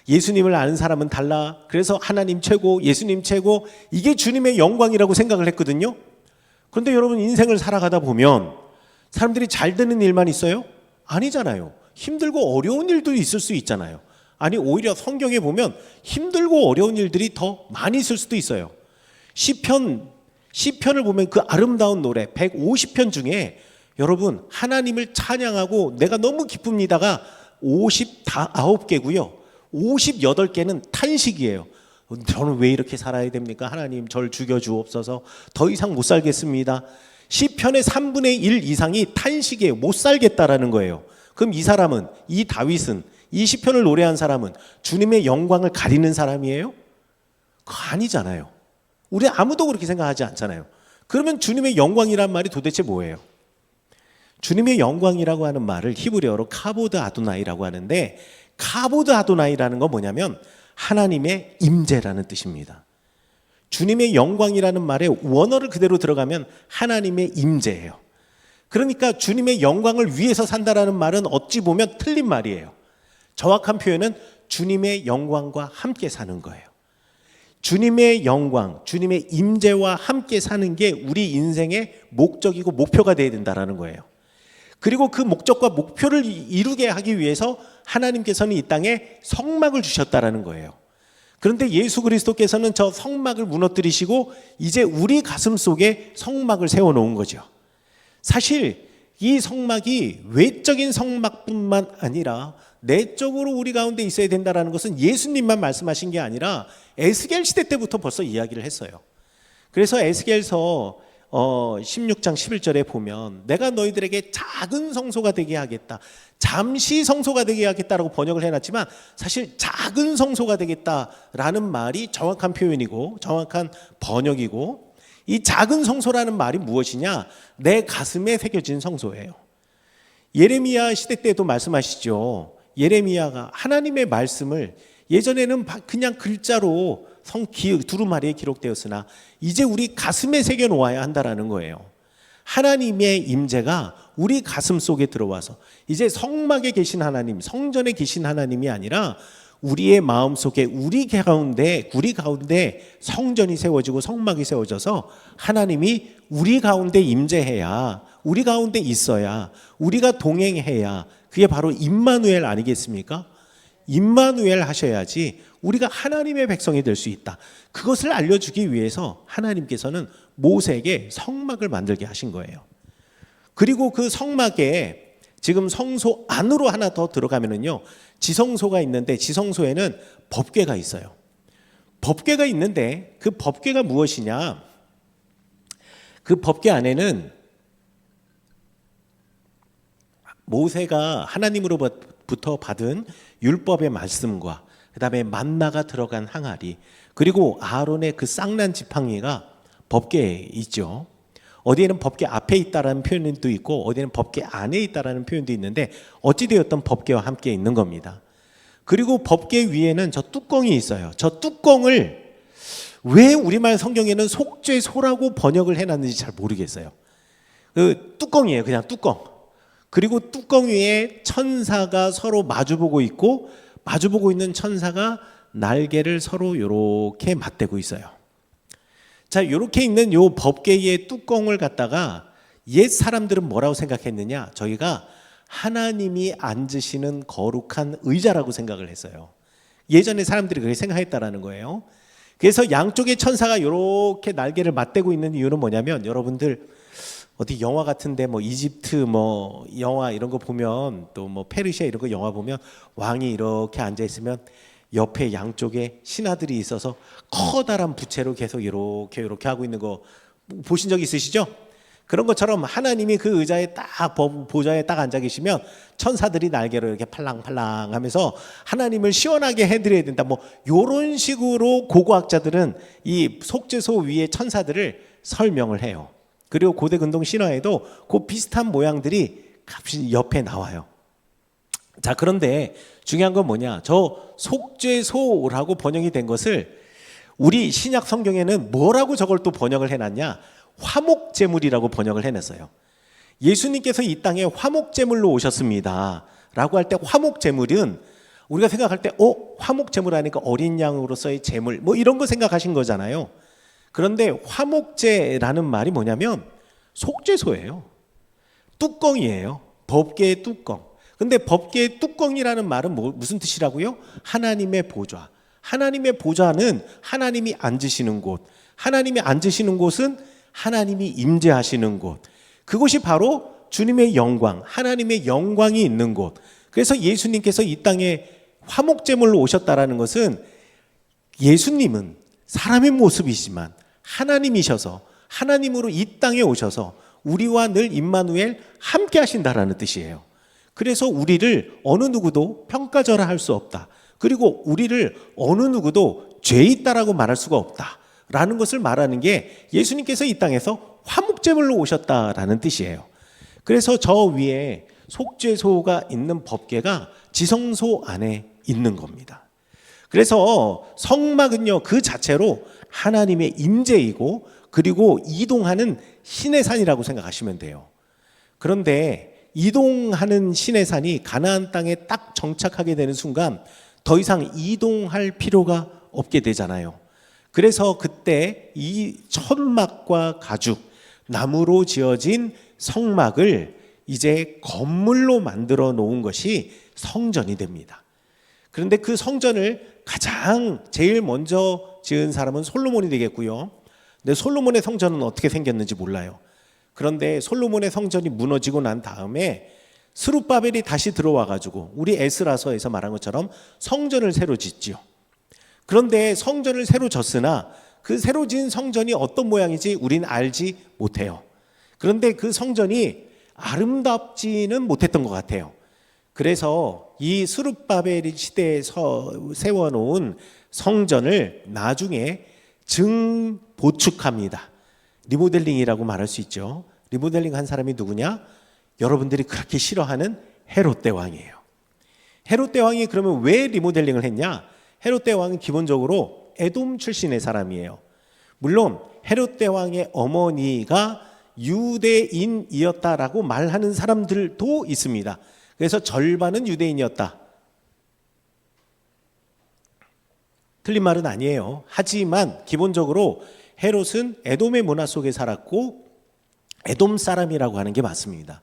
예수님을 아는 사람은 달라, 그래서 하나님 최고, 예수님 최고, 이게 주님의 영광이라고 생각을 했거든요. 그런데 여러분, 인생을 살아가다 보면 사람들이 잘 되는 일만 있어요? 아니잖아요. 힘들고 어려운 일도 있을 수 있잖아요. 아니, 오히려 성경에 보면 힘들고 어려운 일들이 더 많이 있을 수도 있어요. 시편을 보면 그 아름다운 노래 150편 중에 여러분, 하나님을 찬양하고 내가 너무 기쁩니다가 59개고요. 58개는 탄식이에요. 저는 왜 이렇게 살아야 됩니까? 하나님 절 죽여주옵소서. 더 이상 못 살겠습니다. 시편의 3분의 1 이상이 탄식이에요. 못 살겠다라는 거예요. 그럼 이 사람은, 이 다윗은, 이 시편을 노래한 사람은 주님의 영광을 가리는 사람이에요? 그거 아니잖아요. 우리 아무도 그렇게 생각하지 않잖아요. 그러면 주님의 영광이란 말이 도대체 뭐예요? 주님의 영광이라고 하는 말을 히브리어로 카보드 아도나이라고 하는데, 카보드 아도나이라는 건 뭐냐면 하나님의 임재라는 뜻입니다. 주님의 영광이라는 말에 원어를 그대로 들어가면 하나님의 임재예요. 그러니까 주님의 영광을 위해서 산다라는 말은 어찌 보면 틀린 말이에요. 정확한 표현은 주님의 영광과 함께 사는 거예요. 주님의 영광, 주님의 임재와 함께 사는 게 우리 인생의 목적이고 목표가 되어야 된다는 거예요. 그리고 그 목적과 목표를 이루게 하기 위해서 하나님께서는 이 땅에 성막을 주셨다라는 거예요. 그런데 예수 그리스도께서는 저 성막을 무너뜨리시고 이제 우리 가슴 속에 성막을 세워놓은 거죠. 사실 이 성막이 외적인 성막뿐만 아니라 내적으로 우리 가운데 있어야 된다는 것은 예수님만 말씀하신 게 아니라 에스겔 시대 때부터 벌써 이야기를 했어요. 그래서 에스겔서 16장 11절에 보면 내가 너희들에게 작은 성소가 되게 하겠다, 잠시 성소가 되게 하겠다라고 번역을 해놨지만 사실 작은 성소가 되겠다라는 말이 정확한 표현이고 정확한 번역이고, 이 작은 성소라는 말이 무엇이냐? 내 가슴에 새겨진 성소예요. 예레미야 시대 때도 말씀하시죠. 예레미야가 하나님의 말씀을 예전에는 그냥 글자로 두루마리에 기록되었으나 이제 우리 가슴에 새겨 놓아야 한다라는 거예요. 하나님의 임재가 우리 가슴 속에 들어와서 이제 성막에 계신 하나님, 성전에 계신 하나님이 아니라 우리의 마음 속에 우리 가운데 성전이 세워지고 성막이 세워져서 하나님이 우리 가운데 임재해야, 우리 가운데 있어야, 우리가 동행해야, 그게 바로 임마누엘 아니겠습니까? 임마누엘 하셔야지 우리가 하나님의 백성이 될 수 있다. 그것을 알려주기 위해서 하나님께서는 모세에게 성막을 만들게 하신 거예요. 그리고 그 성막에 지금 성소 안으로 하나 더 들어가면은요, 지성소가 있는데 지성소에는 법궤가 있어요. 법궤가 있는데 그 법궤가 무엇이냐? 그 법궤 안에는 모세가 하나님으로부터 받은 율법의 말씀과 그다음에 만나가 들어간 항아리, 그리고 아론의 그 쌍난 지팡이가 법궤에 있죠. 어디에는 법궤 앞에 있다라는 표현도 있고 어디에는 법궤 안에 있다라는 표현도 있는데 어찌되었던 법궤와 함께 있는 겁니다. 그리고 법궤 위에는 저 뚜껑이 있어요. 저 뚜껑을 왜 우리말 성경에는 속죄소라고 번역을 해놨는지 잘 모르겠어요. 그 뚜껑이에요. 그냥 뚜껑. 그리고 뚜껑 위에 천사가 서로 마주보고 있고, 마주보고 있는 천사가 날개를 서로 이렇게 맞대고 있어요. 자, 이렇게 있는 요 법궤의 뚜껑을 갖다가 옛 사람들은 뭐라고 생각했느냐? 저희가 하나님이 앉으시는 거룩한 의자라고 생각을 했어요. 예전에 사람들이 그렇게 생각했다라는 거예요. 그래서 양쪽의 천사가 이렇게 날개를 맞대고 있는 이유는 뭐냐면, 여러분들 어디 영화 같은데 뭐 이집트 뭐 영화 이런 거 보면, 또 뭐 페르시아 이런 거 영화 보면 왕이 이렇게 앉아 있으면 옆에 양쪽에 신하들이 있어서 커다란 부채로 계속 이렇게 하고 있는 거 보신 적 있으시죠? 그런 것처럼 하나님이 그 의자에 딱 보좌에 딱 앉아 계시면 천사들이 날개로 이렇게 팔랑팔랑 하면서 하나님을 시원하게 해드려야 된다, 뭐 이런 식으로 고고학자들은 이 속죄소 위에 천사들을 설명을 해요. 그리고 고대 근동 신화에도 그 비슷한 모양들이 옆에 나와요. 자, 그런데 중요한 건 뭐냐? 저 속죄소라고 번역이 된 것을 우리 신약 성경에는 뭐라고 저걸 또 번역을 해놨냐? 화목제물이라고 번역을 해냈어요. 예수님께서 이 땅에 화목제물로 오셨습니다 라고 할 때, 화목제물은 우리가 생각할 때 화목제물 하니까 어린 양으로서의 제물 뭐 이런 거 생각하신 거잖아요. 그런데 화목제라는 말이 뭐냐면 속죄소예요. 뚜껑이에요. 법궤의 뚜껑. 근데 법궤의 뚜껑이라는 말은 무슨 뜻이라고요? 하나님의 보좌. 하나님의 보좌는 하나님이 앉으시는 곳. 하나님이 앉으시는 곳은 하나님이 임재하시는 곳. 그곳이 바로 주님의 영광, 하나님의 영광이 있는 곳. 그래서 예수님께서 이 땅에 화목제물로 오셨다라는 것은 예수님은 사람의 모습이지만 하나님이셔서 하나님으로 이 땅에 오셔서 우리와 늘 임마누엘 함께 하신다라는 뜻이에요. 그래서 우리를 어느 누구도 평가절하 할 수 없다. 그리고 우리를 어느 누구도 죄 있다라고 말할 수가 없다라는 것을 말하는 게 예수님께서 이 땅에서 화목제물로 오셨다라는 뜻이에요. 그래서 저 위에 속죄소가 있는 법궤가 지성소 안에 있는 겁니다. 그래서 성막은요, 그 자체로 하나님의 임재이고 그리고 이동하는 신의 산이라고 생각하시면 돼요. 그런데 이동하는 신의 산이 가나안 땅에 딱 정착하게 되는 순간 더 이상 이동할 필요가 없게 되잖아요. 그래서 그때 이 천막과 가죽, 나무로 지어진 성막을 이제 건물로 만들어 놓은 것이 성전이 됩니다. 그런데 그 성전을 가장 제일 먼저 지은 사람은 솔로몬이 되겠고요. 근데 솔로몬의 성전은 어떻게 생겼는지 몰라요. 그런데 솔로몬의 성전이 무너지고 난 다음에 스룹바벨이 다시 들어와 가지고 우리 에스라서에서 말한 것처럼 성전을 새로 짓지요. 그런데 성전을 새로 졌으나 그 새로 지은 성전이 어떤 모양인지 우린 알지 못해요. 그런데 그 성전이 아름답지는 못했던 것 같아요. 그래서 이 스룹바벨 시대에서 세워놓은 성전을 나중에 증보축합니다. 리모델링이라고 말할 수 있죠. 리모델링 한 사람이 누구냐? 여러분들이 그렇게 싫어하는 헤롯 대왕이에요. 헤롯 대왕이 그러면 왜 리모델링을 했냐? 헤롯 대왕은 기본적으로 에돔 출신의 사람이에요. 물론 헤롯 대왕의 어머니가 유대인이었다라고 말하는 사람들도 있습니다. 그래서 절반은 유대인이었다. 틀린 말은 아니에요. 하지만 기본적으로 헤롯은 에돔의 문화 속에 살았고 에돔 사람이라고 하는 게 맞습니다.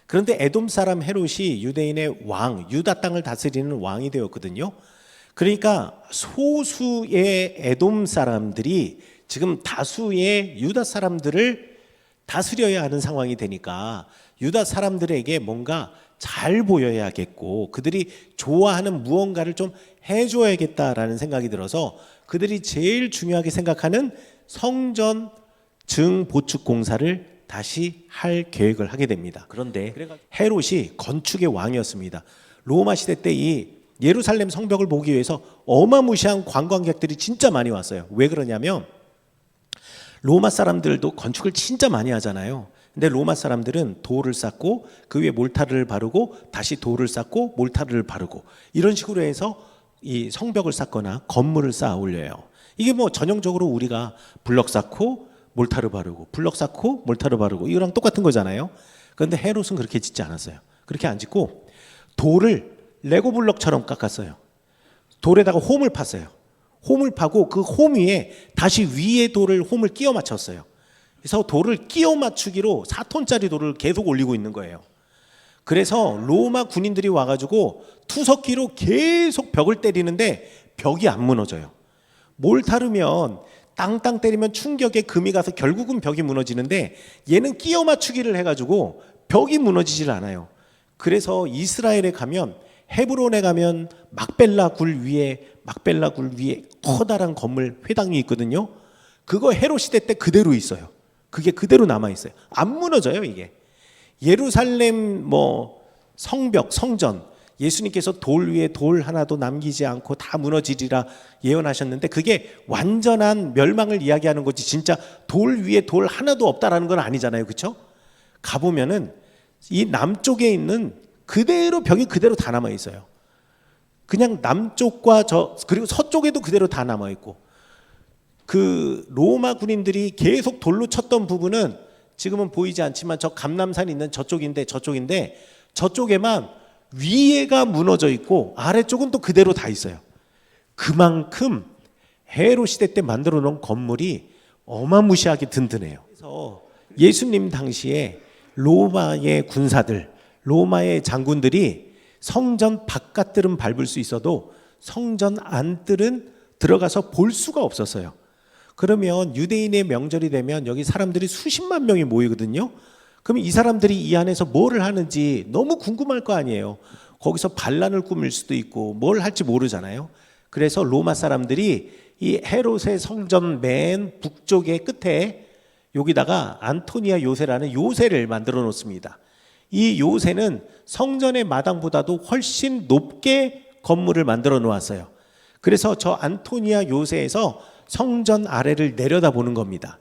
그런데 에돔 사람 헤롯이 유대인의 왕, 유다 땅을 다스리는 왕이 되었거든요. 그러니까 소수의 에돔 사람들이 지금 다수의 유다 사람들을 다스려야 하는 상황이 되니까 유다 사람들에게 뭔가 잘 보여야겠고 그들이 좋아하는 무언가를 좀 해줘야겠다라는 생각이 들어서 그들이 제일 중요하게 생각하는 성전 증보축 공사를 다시 할 계획을 하게 됩니다. 그런데 헤롯이 건축의 왕이었습니다. 로마 시대 때 이 예루살렘 성벽을 보기 위해서 어마무시한 관광객들이 진짜 많이 왔어요. 왜 그러냐면 로마 사람들도 건축을 진짜 많이 하잖아요. 근데 로마 사람들은 돌을 쌓고 그 위에 몰타르를 바르고 다시 돌을 쌓고 몰타르를 바르고 이런 식으로 해서 이 성벽을 쌓거나 건물을 쌓아 올려요. 이게 뭐 전형적으로 우리가 블럭 쌓고 몰타르 바르고 블럭 쌓고 몰타르 바르고 이거랑 똑같은 거잖아요. 그런데 헤롯은 그렇게 짓지 않았어요. 그렇게 안 짓고 돌을 레고 블럭처럼 깎았어요. 돌에다가 홈을 팠어요. 홈을 파고 그 홈 위에 다시 위에 돌을 홈을 끼워 맞췄어요. 그래서 돌을 끼워 맞추기로 4톤짜리 돌을 계속 올리고 있는 거예요. 그래서 로마 군인들이 와가지고 투석기로 계속 벽을 때리는데 벽이 안 무너져요. 몰타르면 땅땅 때리면 충격에 금이 가서 결국은 벽이 무너지는데 얘는 끼워 맞추기를 해가지고 벽이 무너지질 않아요. 그래서 이스라엘에 가면 헤브론에 가면 막벨라 굴 위에 커다란 건물 회당이 있거든요. 그거 헤롯 시대 때 그대로 있어요. 그게 그대로 남아 있어요. 안 무너져요, 이게. 예루살렘 성벽, 성전 예수님께서 돌 위에 돌 하나도 남기지 않고 다 무너지리라 예언하셨는데 그게 완전한 멸망을 이야기하는 거지 진짜 돌 위에 돌 하나도 없다라는 건 아니잖아요. 그렇죠? 가보면은 이 남쪽에 있는 그대로 벽이 그대로 다 남아 있어요. 그냥 남쪽과 그리고 서쪽에도 그대로 다 남아 있고 그 로마 군인들이 계속 돌로 쳤던 부분은 지금은 보이지 않지만 저 감람산이 있는 저쪽인데 저쪽에만 위에가 무너져 있고 아래쪽은 또 그대로 다 있어요. 그만큼 헤롯 시대 때 만들어 놓은 건물이 어마무시하게 든든해요. 그래서 예수님 당시에 로마의 군사들, 로마의 장군들이 성전 바깥들은 밟을 수 있어도 성전 안들은 들어가서 볼 수가 없었어요. 그러면 유대인의 명절이 되면 여기 사람들이 수십만 명이 모이거든요. 그럼 이 사람들이 이 안에서 뭐를 하는지 너무 궁금할 거 아니에요. 거기서 반란을 꾸밀 수도 있고 뭘 할지 모르잖아요. 그래서 로마 사람들이 이 헤롯의 성전 맨 북쪽의 끝에 여기다가 안토니아 요새라는 요새를 만들어 놓습니다. 이 요새는 성전의 마당보다도 훨씬 높게 건물을 만들어 놓았어요. 그래서 저 안토니아 요새에서 성전 아래를 내려다보는 겁니다.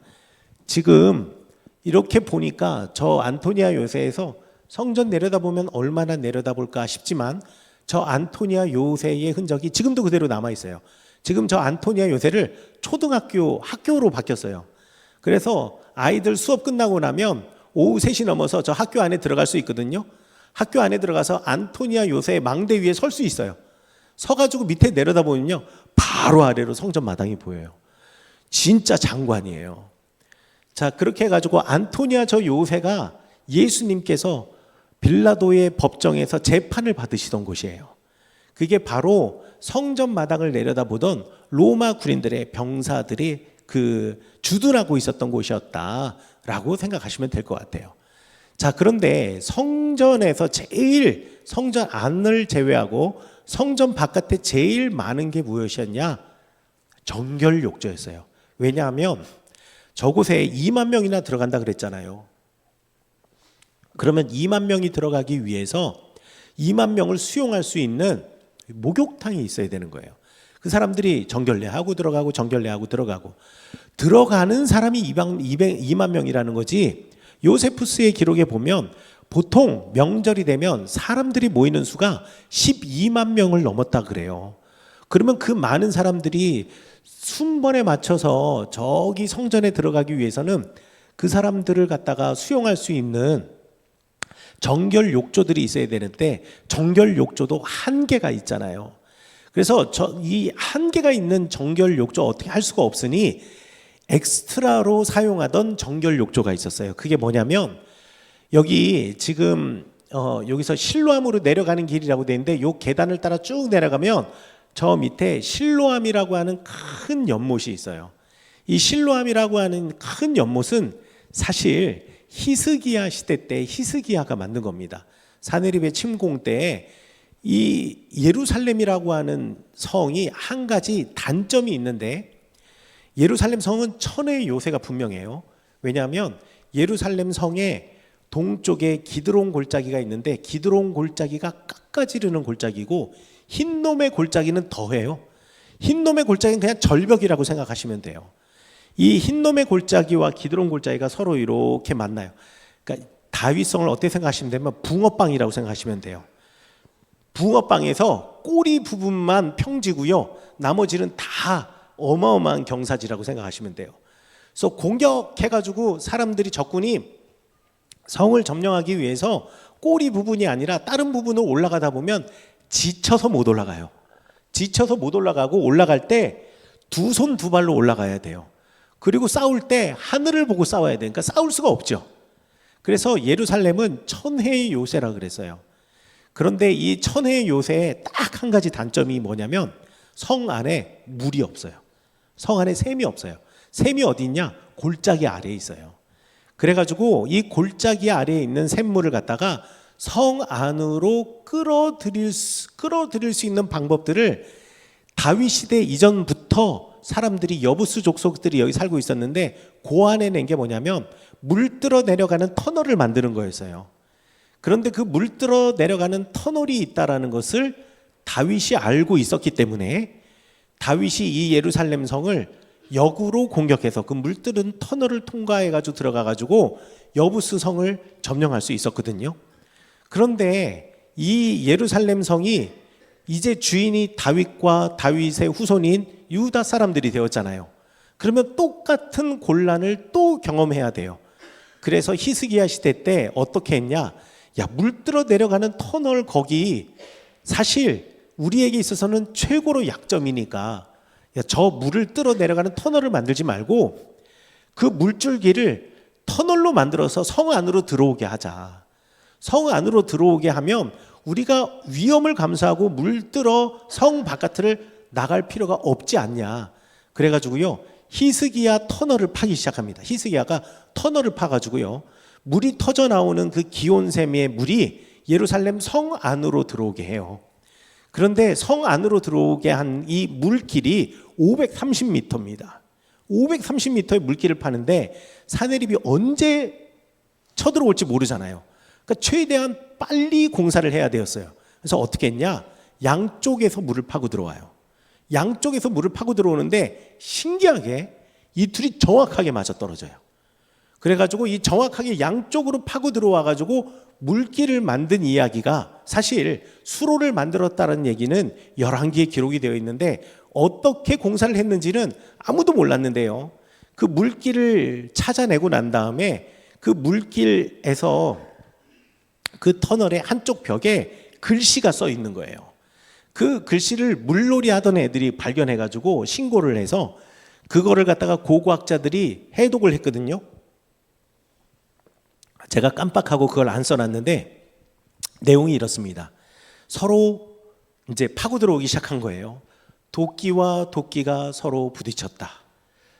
지금 이렇게 보니까 저 안토니아 요새에서 성전 내려다보면 얼마나 내려다볼까 싶지만 저 안토니아 요새의 흔적이 지금도 그대로 남아 있어요. 지금 저 안토니아 요새를 학교로 바뀌었어요. 그래서 아이들 수업 끝나고 나면 오후 3시 넘어서 저 학교 안에 들어갈 수 있거든요. 학교 안에 들어가서 안토니아 요새의 망대 위에 설 수 있어요. 서가지고 밑에 내려다보면요 바로 아래로 성전 마당이 보여요. 진짜 장관이에요. 자, 그렇게 해가지고 안토니아 저 요새가 예수님께서 빌라도의 법정에서 재판을 받으시던 곳이에요. 그게 바로 성전 마당을 내려다보던 로마 군인들의 병사들이 그 주둔하고 있었던 곳이었다라고 생각하시면 될 것 같아요. 자, 그런데 성전에서 제일 성전 안을 제외하고 성전 바깥에 제일 많은 게 무엇이었냐? 정결 욕조였어요. 왜냐하면 저곳에 2만 명이나 들어간다 그랬잖아요. 그러면 2만 명이 들어가기 위해서 2만 명을 수용할 수 있는 목욕탕이 있어야 되는 거예요. 그 사람들이 정결례하고 들어가고 정결례하고 들어가고 들어가는 사람이 2만 명이라는 거지. 요세푸스의 기록에 보면 보통 명절이 되면 사람들이 모이는 수가 12만 명을 넘었다 그래요. 그러면 그 많은 사람들이 순번에 맞춰서 저기 성전에 들어가기 위해서는 그 사람들을 갖다가 수용할 수 있는 정결 욕조들이 있어야 되는데 정결 욕조도 한계가 있잖아요. 그래서 이 한계가 있는 정결 욕조 어떻게 할 수가 없으니 엑스트라로 사용하던 정결 욕조가 있었어요. 그게 뭐냐면 여기 지금 여기서 실로암으로 내려가는 길이라고 되어 있는데 요 계단을 따라 쭉 내려가면 저 밑에 실로암이라고 하는 큰 연못이 있어요. 이 실로암이라고 하는 큰 연못은 사실 히스기야 시대 때 히스기야가 만든 겁니다. 사네립의 침공 때에 이 예루살렘이라고 하는 성이 한 가지 단점이 있는데 예루살렘 성은 천혜의 요새가 분명해요. 왜냐하면 예루살렘 성의 동쪽에 기드론 골짜기가 있는데 기드론 골짜기가 깎아지르는 골짜기고 흰놈의 골짜기는 더해요. 흰놈의 골짜기는 그냥 절벽이라고 생각하시면 돼요. 이 흰놈의 골짜기와 기드론 골짜기가 서로 이렇게 만나요. 그러니까 다윗성을 어떻게 생각하시면 되면 붕어빵이라고 생각하시면 돼요. 붕어빵에서 꼬리 부분만 평지고요. 나머지는 다 어마어마한 경사지라고 생각하시면 돼요. 그래서 공격해가지고 사람들이 적군이 성을 점령하기 위해서 꼬리 부분이 아니라 다른 부분으로 올라가다 보면 지쳐서 못 올라가요. 지쳐서 못 올라가고 올라갈 때 두 손 두 발로 올라가야 돼요. 그리고 싸울 때 하늘을 보고 싸워야 되니까 싸울 수가 없죠. 그래서 예루살렘은 천혜의 요새라 그랬어요. 그런데 이 천혜의 요새에 딱 한 가지 단점이 뭐냐면 성 안에 물이 없어요. 성 안에 샘이 없어요. 샘이 어디 있냐? 골짜기 아래에 있어요. 그래가지고 이 골짜기 아래에 있는 샘물을 갖다가 성 안으로 끌어들일 수 있는 방법들을 다윗 시대 이전부터 사람들이 여부스 족속들이 여기 살고 있었는데 그 안에 낸 게 뭐냐면 물들어 내려가는 터널을 만드는 거였어요. 그런데 그 물들어 내려가는 터널이 있다라는 것을 다윗이 알고 있었기 때문에 다윗이 이 예루살렘 성을 역으로 공격해서 그 물들은 터널을 통과해 가지고 들어가 가지고 여부스 성을 점령할 수 있었거든요. 그런데 이 예루살렘 성이 이제 주인이 다윗과 다윗의 후손인 유다 사람들이 되었잖아요. 그러면 똑같은 곤란을 또 경험해야 돼요. 그래서 히스기야 시대 때 어떻게 했냐? 야, 물들어 내려가는 터널 거기 사실 우리에게 있어서는 최고로 약점이니까 야, 저 물을 뚫어 내려가는 터널을 만들지 말고 그 물줄기를 터널로 만들어서 성 안으로 들어오게 하자. 성 안으로 들어오게 하면 우리가 위험을 감수하고 물들어 성 바깥을 나갈 필요가 없지 않냐. 그래가지고요 히스기야 터널을 파기 시작합니다. 히스기야가 터널을 파가지고요 물이 터져 나오는 그 기온샘의 물이 예루살렘 성 안으로 들어오게 해요. 그런데 성 안으로 들어오게 한 이 물길이 530m입니다. 530m의 물길을 파는데 사네립이 언제 쳐들어올지 모르잖아요. 그러니까 최대한 빨리 공사를 해야 되었어요. 그래서 어떻게 했냐? 양쪽에서 물을 파고 들어와요. 양쪽에서 물을 파고 들어오는데 신기하게 이 둘이 정확하게 맞아떨어져요. 그래가지고 이 정확하게 양쪽으로 파고 들어와가지고 물길을 만든 이야기가 사실 수로를 만들었다는 얘기는 11개의 기록이 되어 있는데 어떻게 공사를 했는지는 아무도 몰랐는데요. 그 물길을 찾아내고 난 다음에 그 물길에서 그 터널의 한쪽 벽에 글씨가 써 있는 거예요. 그 글씨를 물놀이 하던 애들이 발견해가지고 신고를 해서 그거를 갖다가 고고학자들이 해독을 했거든요. 제가 깜빡하고 그걸 안 써놨는데 내용이 이렇습니다. 서로 이제 파고 들어오기 시작한 거예요. 도끼와 도끼가 서로 부딪혔다.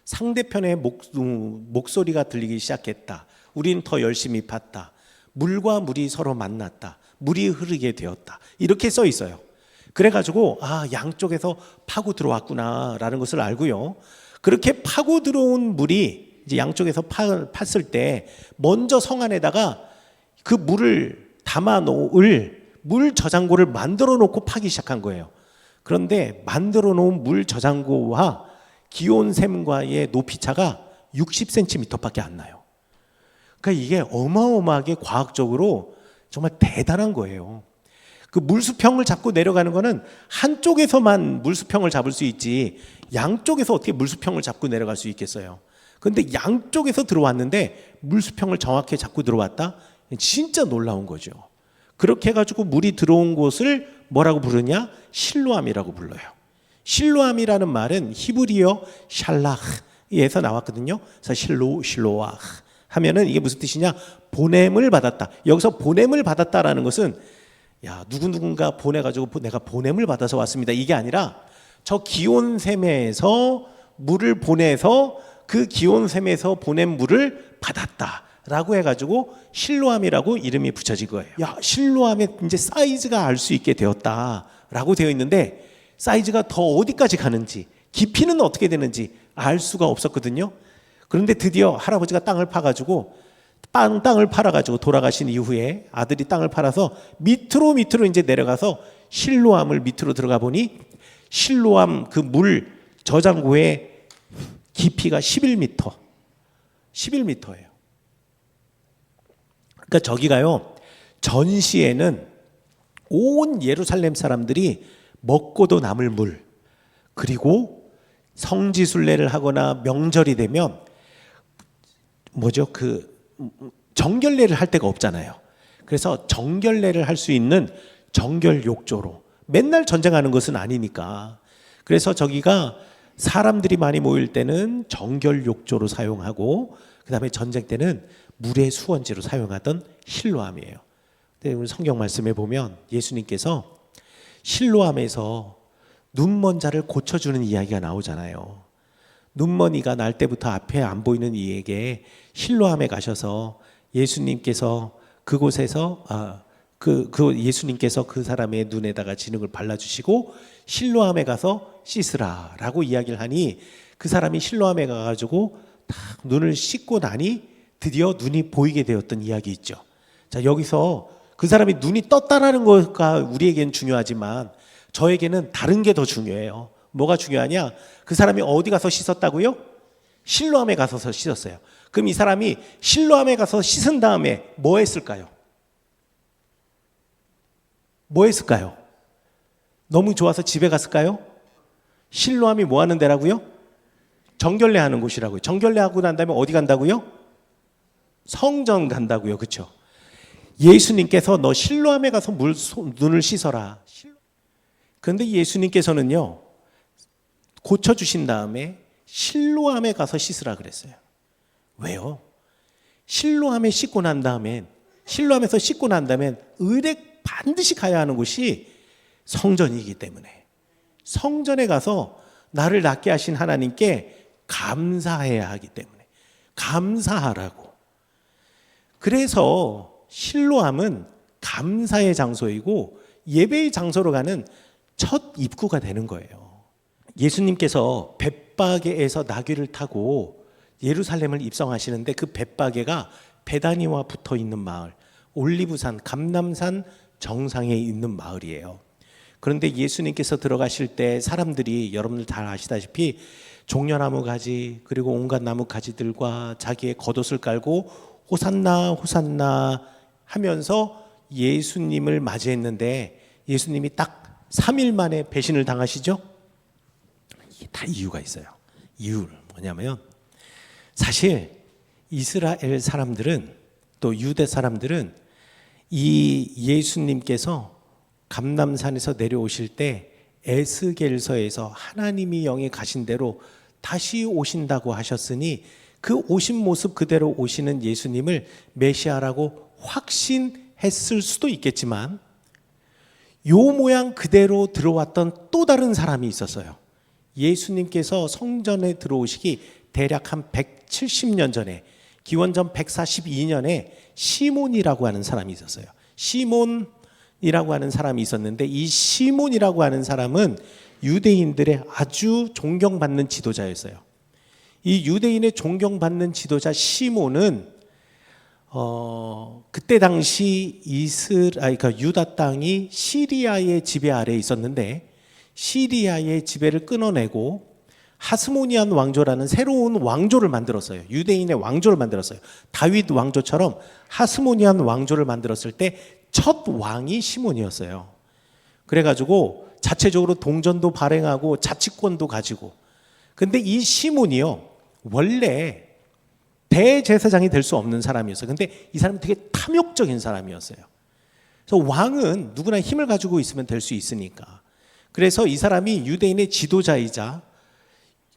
상대편의 목소리가 들리기 시작했다. 우린 더 열심히 팠다. 물과 물이 서로 만났다. 물이 흐르게 되었다. 이렇게 써 있어요. 그래가지고 양쪽에서 파고 들어왔구나라는 것을 알고요. 그렇게 파고 들어온 물이 이제 양쪽에서 팠을 때 먼저 성 안에다가 그 물을 담아 놓을 물 저장고를 만들어 놓고 파기 시작한 거예요. 그런데 만들어 놓은 물 저장고와 기온샘과의 높이 차가 60cm밖에 안 나요. 그러니까 이게 어마어마하게 과학적으로 정말 대단한 거예요. 그 물수평을 잡고 내려가는 거는 한쪽에서만 물수평을 잡을 수 있지 양쪽에서 어떻게 물수평을 잡고 내려갈 수 있겠어요. 그런데 양쪽에서 들어왔는데 물수평을 정확히 잡고 들어왔다? 진짜 놀라운 거죠. 그렇게 해가지고 물이 들어온 곳을 뭐라고 부르냐? 실로암이라고 불러요. 실로암이라는 말은 히브리어 샬라흐에서 나왔거든요. 그래서 실로아 하면은 이게 무슨 뜻이냐? 보냄을 받았다. 여기서 보냄을 받았다라는 것은 누군가 보내가지고 내가 보냄을 받아서 왔습니다. 이게 아니라 저 기온샘에서 물을 보내서 그 기온샘에서 보낸 물을 받았다라고 해가지고 실로암이라고 이름이 붙여진 거예요. 실로암의 이제 사이즈가 알 수 있게 되었다라고 되어 있는데 사이즈가 더 어디까지 가는지 깊이는 어떻게 되는지 알 수가 없었거든요. 그런데 드디어 할아버지가 땅을 파가지고 땅을 팔아가지고 돌아가신 이후에 아들이 땅을 팔아서 밑으로 이제 내려가서 실로암을 밑으로 들어가 보니 실로암 그 물 저장고의 깊이가 11m. 11m예요. 그러니까 저기가요. 전시에는 온 예루살렘 사람들이 먹고도 남을 물, 그리고 성지순례를 하거나 명절이 되면 정결례를 할 데가 없잖아요. 그래서 정결례를 할 수 있는 정결 욕조로 맨날 전쟁하는 것은 아니니까. 그래서 저기가 사람들이 많이 모일 때는 정결 욕조로 사용하고 그다음에 전쟁 때는 물의 수원지로 사용하던 실로암이에요. 근데 오늘 성경 말씀에 보면 예수님께서 실로암에서 눈먼 자를 고쳐주는 이야기가 나오잖아요. 눈먼이가 날 때부터 앞에 안 보이는 이에게 실로암에 가셔서 예수님께서 그곳에서 예수님께서 그 사람의 눈에다가 진흙을 발라주시고 실로암에 가서 씻으라라고 이야기를 하니 그 사람이 실로암에 가가지고 딱 눈을 씻고 나니 드디어 눈이 보이게 되었던 이야기 있죠. 자, 여기서 그 사람이 눈이 떴다라는 거가 우리에게는 중요하지만 저에게는 다른 게 더 중요해요. 뭐가 중요하냐? 그 사람이 어디 가서 씻었다고요? 실로암에 가서 씻었어요. 그럼 이 사람이 실로암에 가서 씻은 다음에 뭐 했을까요? 뭐 했을까요? 너무 좋아서 집에 갔을까요? 실로암이 뭐 하는 데라고요? 정결례 하는 곳이라고요. 정결례 하고 난 다음에 어디 간다고요? 성전 간다고요. 그렇죠? 예수님께서 너 실로암에 가서 눈을 씻어라. 그런데 예수님께서는요. 고쳐주신 다음에 실로암에 가서 씻으라 그랬어요. 왜요? 실로암에 씻고 난 다음엔 실로암에서 씻고 난 다음엔 의례 반드시 가야 하는 곳이 성전이기 때문에 성전에 가서 나를 낫게 하신 하나님께 감사해야 하기 때문에 감사하라고. 그래서 실로암은 감사의 장소이고 예배의 장소로 가는 첫 입구가 되는 거예요. 예수님께서 벳바게에서 나귀를 타고 예루살렘을 입성하시는데 그 벳바게가 베다니와 붙어 있는 마을, 올리브산, 감람산 정상에 있는 마을이에요. 그런데 예수님께서 들어가실 때 사람들이 여러분들 다 아시다시피 종려나무 가지 그리고 온갖 나무 가지들과 자기의 겉옷을 깔고 호산나 호산나 하면서 예수님을 맞이했는데 예수님이 딱 3일 만에 배신을 당하시죠? 이게 다 이유가 있어요. 이유는 뭐냐면 사실 이스라엘 사람들은 또 유대 사람들은 이 예수님께서 감람산에서 내려오실 때 에스겔서에서 하나님이 영에 가신 대로 다시 오신다고 하셨으니 그 오신 모습 그대로 오시는 예수님을 메시아라고 했을 수도 있겠지만 요 모양 그대로 들어왔던 또 다른 사람이 있었어요. 예수님께서 성전에 들어오시기 대략 한 170년 전에, 기원전 142년에 시몬이라고 하는 사람이 있었어요. 시몬이라고 하는 사람이 있었는데, 이 시몬이라고 하는 사람은 유대인들의 아주 존경받는 지도자였어요. 이 유대인의 존경받는 지도자 시몬은 그때 당시 그러니까 유다 땅이 시리아의 지배 아래에 있었는데, 시리아의 지배를 끊어내고 하스모니안 왕조라는 새로운 왕조를 만들었어요. 유대인의 왕조를 만들었어요. 다윗 왕조처럼 하스모니안 왕조를 만들었을 때 첫 왕이 시몬이었어요. 그래가지고 자체적으로 동전도 발행하고 자치권도 가지고. 근데 이 시몬이요, 원래 대제사장이 될 수 없는 사람이었어요. 근데 이 사람은 되게 탐욕적인 사람이었어요. 그래서 왕은 누구나 힘을 가지고 있으면 될 수 있으니까. 그래서 이 사람이 유대인의 지도자이자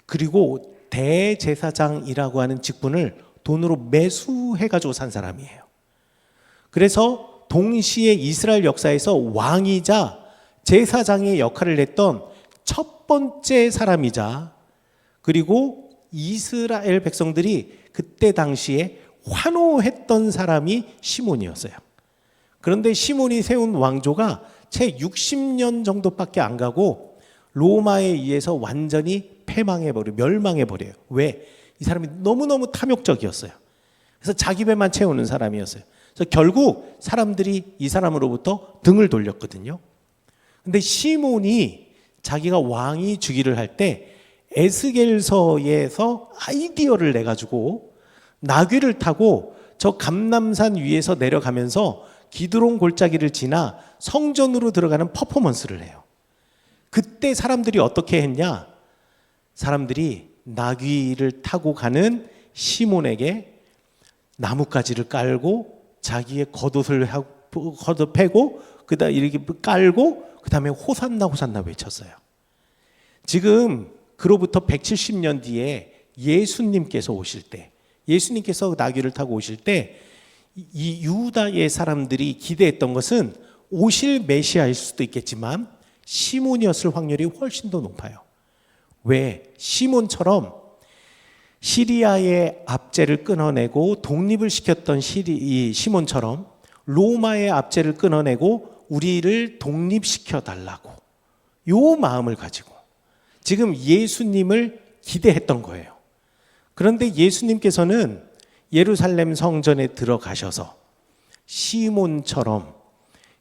그리고 대제사장이라고 하는 직분을 돈으로 매수해가지고 산 사람이에요. 그래서 동시에 이스라엘 역사에서 왕이자 제사장의 역할을 했던 첫 번째 사람이자, 그리고 이스라엘 백성들이 그때 당시에 환호했던 사람이 시몬이었어요. 그런데 시몬이 세운 왕조가 채 60년 정도밖에 안 가고 로마에 의해서 완전히 멸망해버려요. 왜? 이 사람이 너무너무 탐욕적이었어요. 그래서 자기 배만 채우는 사람이었어요. 그래서 결국 사람들이 이 사람으로부터 등을 돌렸거든요. 근데 시몬이 자기가 왕이 즉위를 할 때 에스겔서에서 아이디어를 내가지고 나귀를 타고 저 감람산 위에서 내려가면서 기드론 골짜기를 지나 성전으로 들어가는 퍼포먼스를 해요. 그때 사람들이 어떻게 했냐? 사람들이 나귀를 타고 가는 시몬에게 나뭇가지를 깔고 자기의 겉옷을 패고 그다음 이렇게 깔고 그다음에 호산나 호산나 외쳤어요. 지금 그로부터 170년 뒤에 예수님께서 오실 때, 예수님께서 나귀를 타고 오실 때 이 유다의 사람들이 기대했던 것은 오실 메시아일 수도 있겠지만 시몬이었을 확률이 훨씬 더 높아요. 왜? 시몬처럼 시리아의 압제를 끊어내고 독립을 시켰던 이 시몬처럼 로마의 압제를 끊어내고 우리를 독립시켜 달라고 요 마음을 가지고 지금 예수님을 기대했던 거예요. 그런데 예수님께서는 예루살렘 성전에 들어가셔서 시몬처럼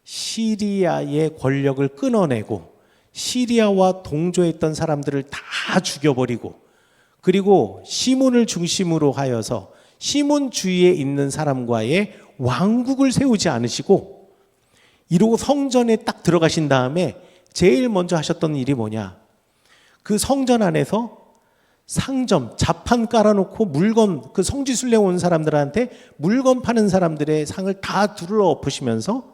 시리아의 권력을 끊어내고 시리아와 동조했던 사람들을 다 죽여버리고, 그리고 시몬을 중심으로 하여서 시몬 주위에 있는 사람과의 왕국을 세우지 않으시고, 이러고 성전에 딱 들어가신 다음에 제일 먼저 하셨던 일이 뭐냐? 그 성전 안에서 상점, 자판 깔아놓고 물건, 그 성지순례 온 사람들한테 물건 파는 사람들의 상을 다 둘러 엎으시면서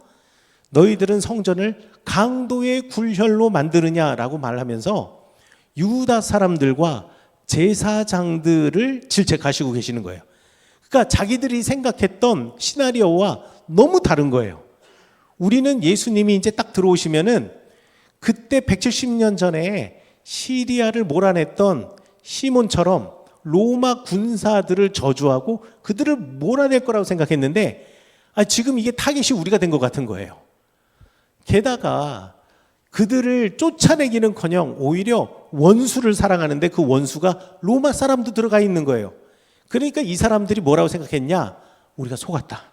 너희들은 성전을 강도의 굴혈로 만드느냐라고 말하면서 유다 사람들과 제사장들을 질책하시고 계시는 거예요. 그러니까 자기들이 생각했던 시나리오와 너무 다른 거예요. 우리는 예수님이 이제 딱 들어오시면은 그때 170년 전에 시리아를 몰아냈던 시몬처럼 로마 군사들을 저주하고 그들을 몰아낼 거라고 생각했는데 지금 이게 타겟이 우리가 된 것 같은 거예요. 게다가 그들을 쫓아내기는커녕 오히려 원수를 사랑하는데 그 원수가 로마 사람도 들어가 있는 거예요. 그러니까 이 사람들이 뭐라고 생각했냐? 우리가 속았다.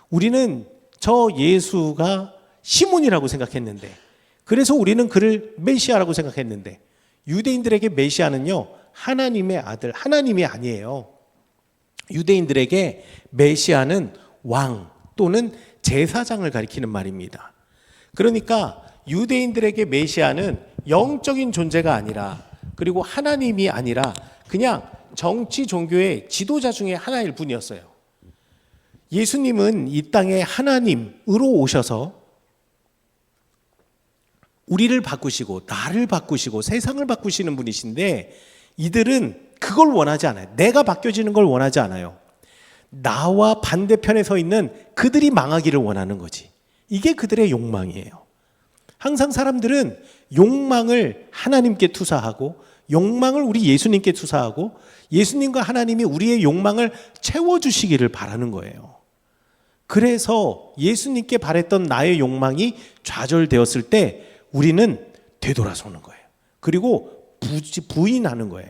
우리는 저 예수가 시몬이라고 생각했는데, 그래서 우리는 그를 메시아라고 생각했는데, 유대인들에게 메시아는요 하나님의 아들, 하나님이 아니에요. 유대인들에게 메시아는 왕 또는 제사장을 가리키는 말입니다. 그러니까 유대인들에게 메시아는 영적인 존재가 아니라, 그리고 하나님이 아니라 그냥 정치 종교의 지도자 중에 하나일 뿐이었어요. 예수님은 이 땅에 하나님으로 오셔서 우리를 바꾸시고 나를 바꾸시고 세상을 바꾸시는 분이신데, 이들은 그걸 원하지 않아요. 내가 바뀌어지는 걸 원하지 않아요. 나와 반대편에 서 있는 그들이 망하기를 원하는 거지. 이게 그들의 욕망이에요. 항상 사람들은 욕망을 하나님께 투사하고 욕망을 우리 예수님께 투사하고 예수님과 하나님이 우리의 욕망을 채워주시기를 바라는 거예요. 그래서 예수님께 바랬던 나의 욕망이 좌절되었을 때 우리는 되돌아서는 거예요. 그리고 부인하는 거예요.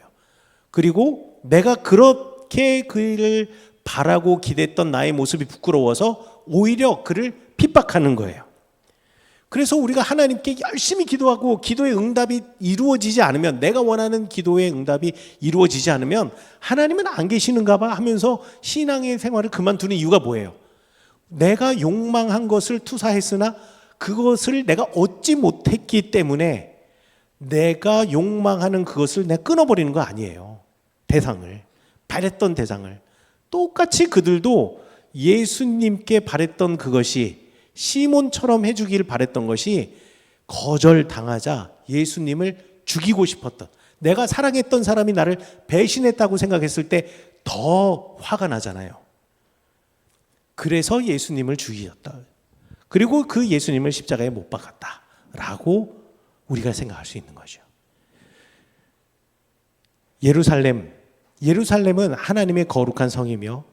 그리고 내가 그렇게 그를 바라고 기댔던 나의 모습이 부끄러워서 오히려 그를 핍박하는 거예요. 그래서 우리가 하나님께 열심히 기도하고 기도의 응답이 이루어지지 않으면, 내가 원하는 기도의 응답이 이루어지지 않으면 하나님은 안 계시는가 봐 하면서 신앙의 생활을 그만두는 이유가 뭐예요? 내가 욕망한 것을 투사했으나 그것을 내가 얻지 못했기 때문에 내가 욕망하는 그것을 내가 끊어버리는 거 아니에요. 대상을, 바랬던 대상을. 똑같이 그들도 예수님께 바랬던 그것이, 시몬처럼 해주기를 바랬던 것이 거절당하자 예수님을 죽이고 싶었던, 내가 사랑했던 사람이 나를 배신했다고 생각했을 때 더 화가 나잖아요. 그래서 예수님을 죽이셨다. 그리고 그 예수님을 십자가에 못 박았다라고 우리가 생각할 수 있는 거죠. 예루살렘은 하나님의 거룩한 성이며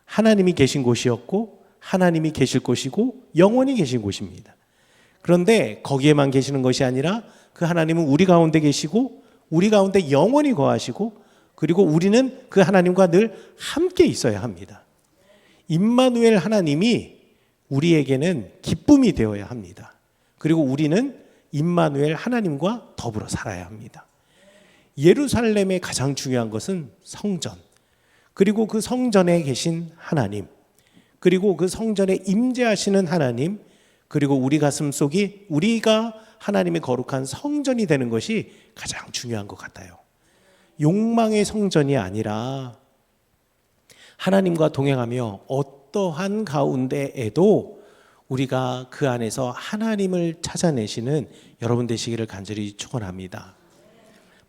하나님이 계신 곳이었고 하나님이 계실 곳이고 영원히 계신 곳입니다. 그런데 거기에만 계시는 것이 아니라 그 하나님은 우리 가운데 계시고 우리 가운데 영원히 거하시고, 그리고 우리는 그 하나님과 늘 함께 있어야 합니다. 임마누엘 하나님이 우리에게는 기쁨이 되어야 합니다. 그리고 우리는 임마누엘 하나님과 더불어 살아야 합니다. 예루살렘의 가장 중요한 것은 성전, 그리고 그 성전에 계신 하나님, 그리고 그 성전에 임재하시는 하나님, 그리고 우리 가슴 속이 우리가 하나님의 거룩한 성전이 되는 것이 가장 중요한 것 같아요. 욕망의 성전이 아니라 하나님과 동행하며 어떠한 가운데에도 우리가 그 안에서 하나님을 찾아내시는 여러분 되시기를 간절히 축원합니다.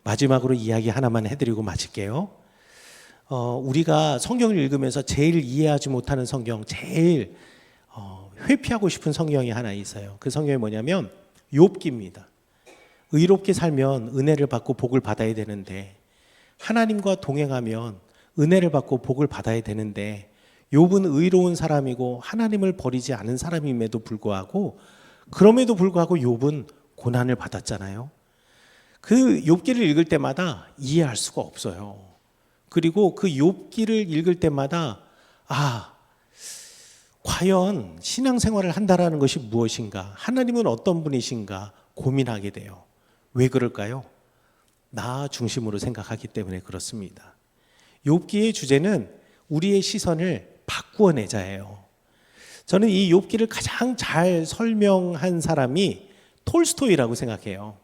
마지막으로 이야기 하나만 해드리고 마칠게요. 우리가 성경을 읽으면서 제일 이해하지 못하는 성경, 제일 회피하고 싶은 성경이 하나 있어요. 그 성경이 뭐냐면 욥기입니다. 의롭게 살면 은혜를 받고 복을 받아야 되는데, 하나님과 동행하면 은혜를 받고 복을 받아야 되는데, 욥은 의로운 사람이고 하나님을 버리지 않은 사람임에도 불구하고, 그럼에도 불구하고 욥은 고난을 받았잖아요. 그 욥기를 읽을 때마다 이해할 수가 없어요. 그리고 그 욥기를 읽을 때마다 과연 신앙생활을 한다라는 것이 무엇인가, 하나님은 어떤 분이신가 고민하게 돼요. 왜 그럴까요? 나 중심으로 생각하기 때문에 그렇습니다. 욥기의 주제는 우리의 시선을 바꾸어내자예요. 저는 이 욥기를 가장 잘 설명한 사람이 톨스토이라고 생각해요.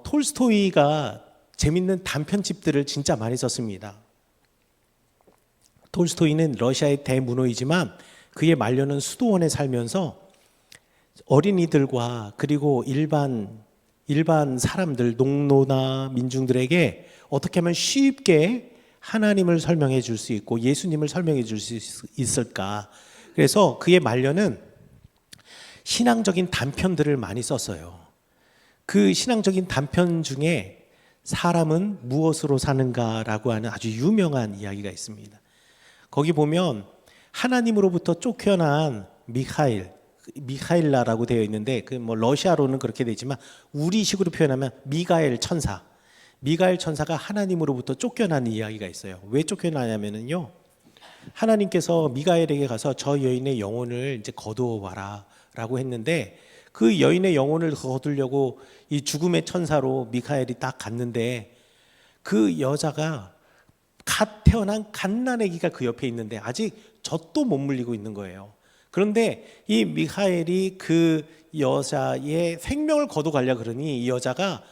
톨스토이가 재밌는 단편집들을 진짜 많이 썼습니다. 톨스토이는 러시아의 대문호이지만 그의 말년은 수도원에 살면서 어린이들과 그리고 일반 사람들, 농노나 민중들에게 어떻게 하면 쉽게 하나님을 설명해 줄 수 있고 예수님을 설명해 줄 수 있을까. 그래서 그의 말년은 신앙적인 단편들을 많이 썼어요. 그 신앙적인 단편 중에 사람은 무엇으로 사는가라고 하는 아주 유명한 이야기가 있습니다. 거기 보면 하나님으로부터 쫓겨난 미카일라라고 되어 있는데, 그 뭐 러시아로는 그렇게 되지만 우리식으로 표현하면 미가엘 천사. 미가엘 천사가 하나님으로부터 쫓겨난 이야기가 있어요. 왜 쫓겨나냐면요, 하나님께서 미가엘에게 가서 저 여인의 영혼을 이제 거두어 와라라고 했는데, 그 여인의 영혼을 거두려고 이 죽음의 천사로 미카엘이 딱 갔는데, 그 여자가 갓 태어난 갓난아기가 그 옆에 있는데 아직 젖도 못 물리고 있는 거예요. 그런데 이 미카엘이 그 여자의 생명을 거둬가려고 그러니 이 여자가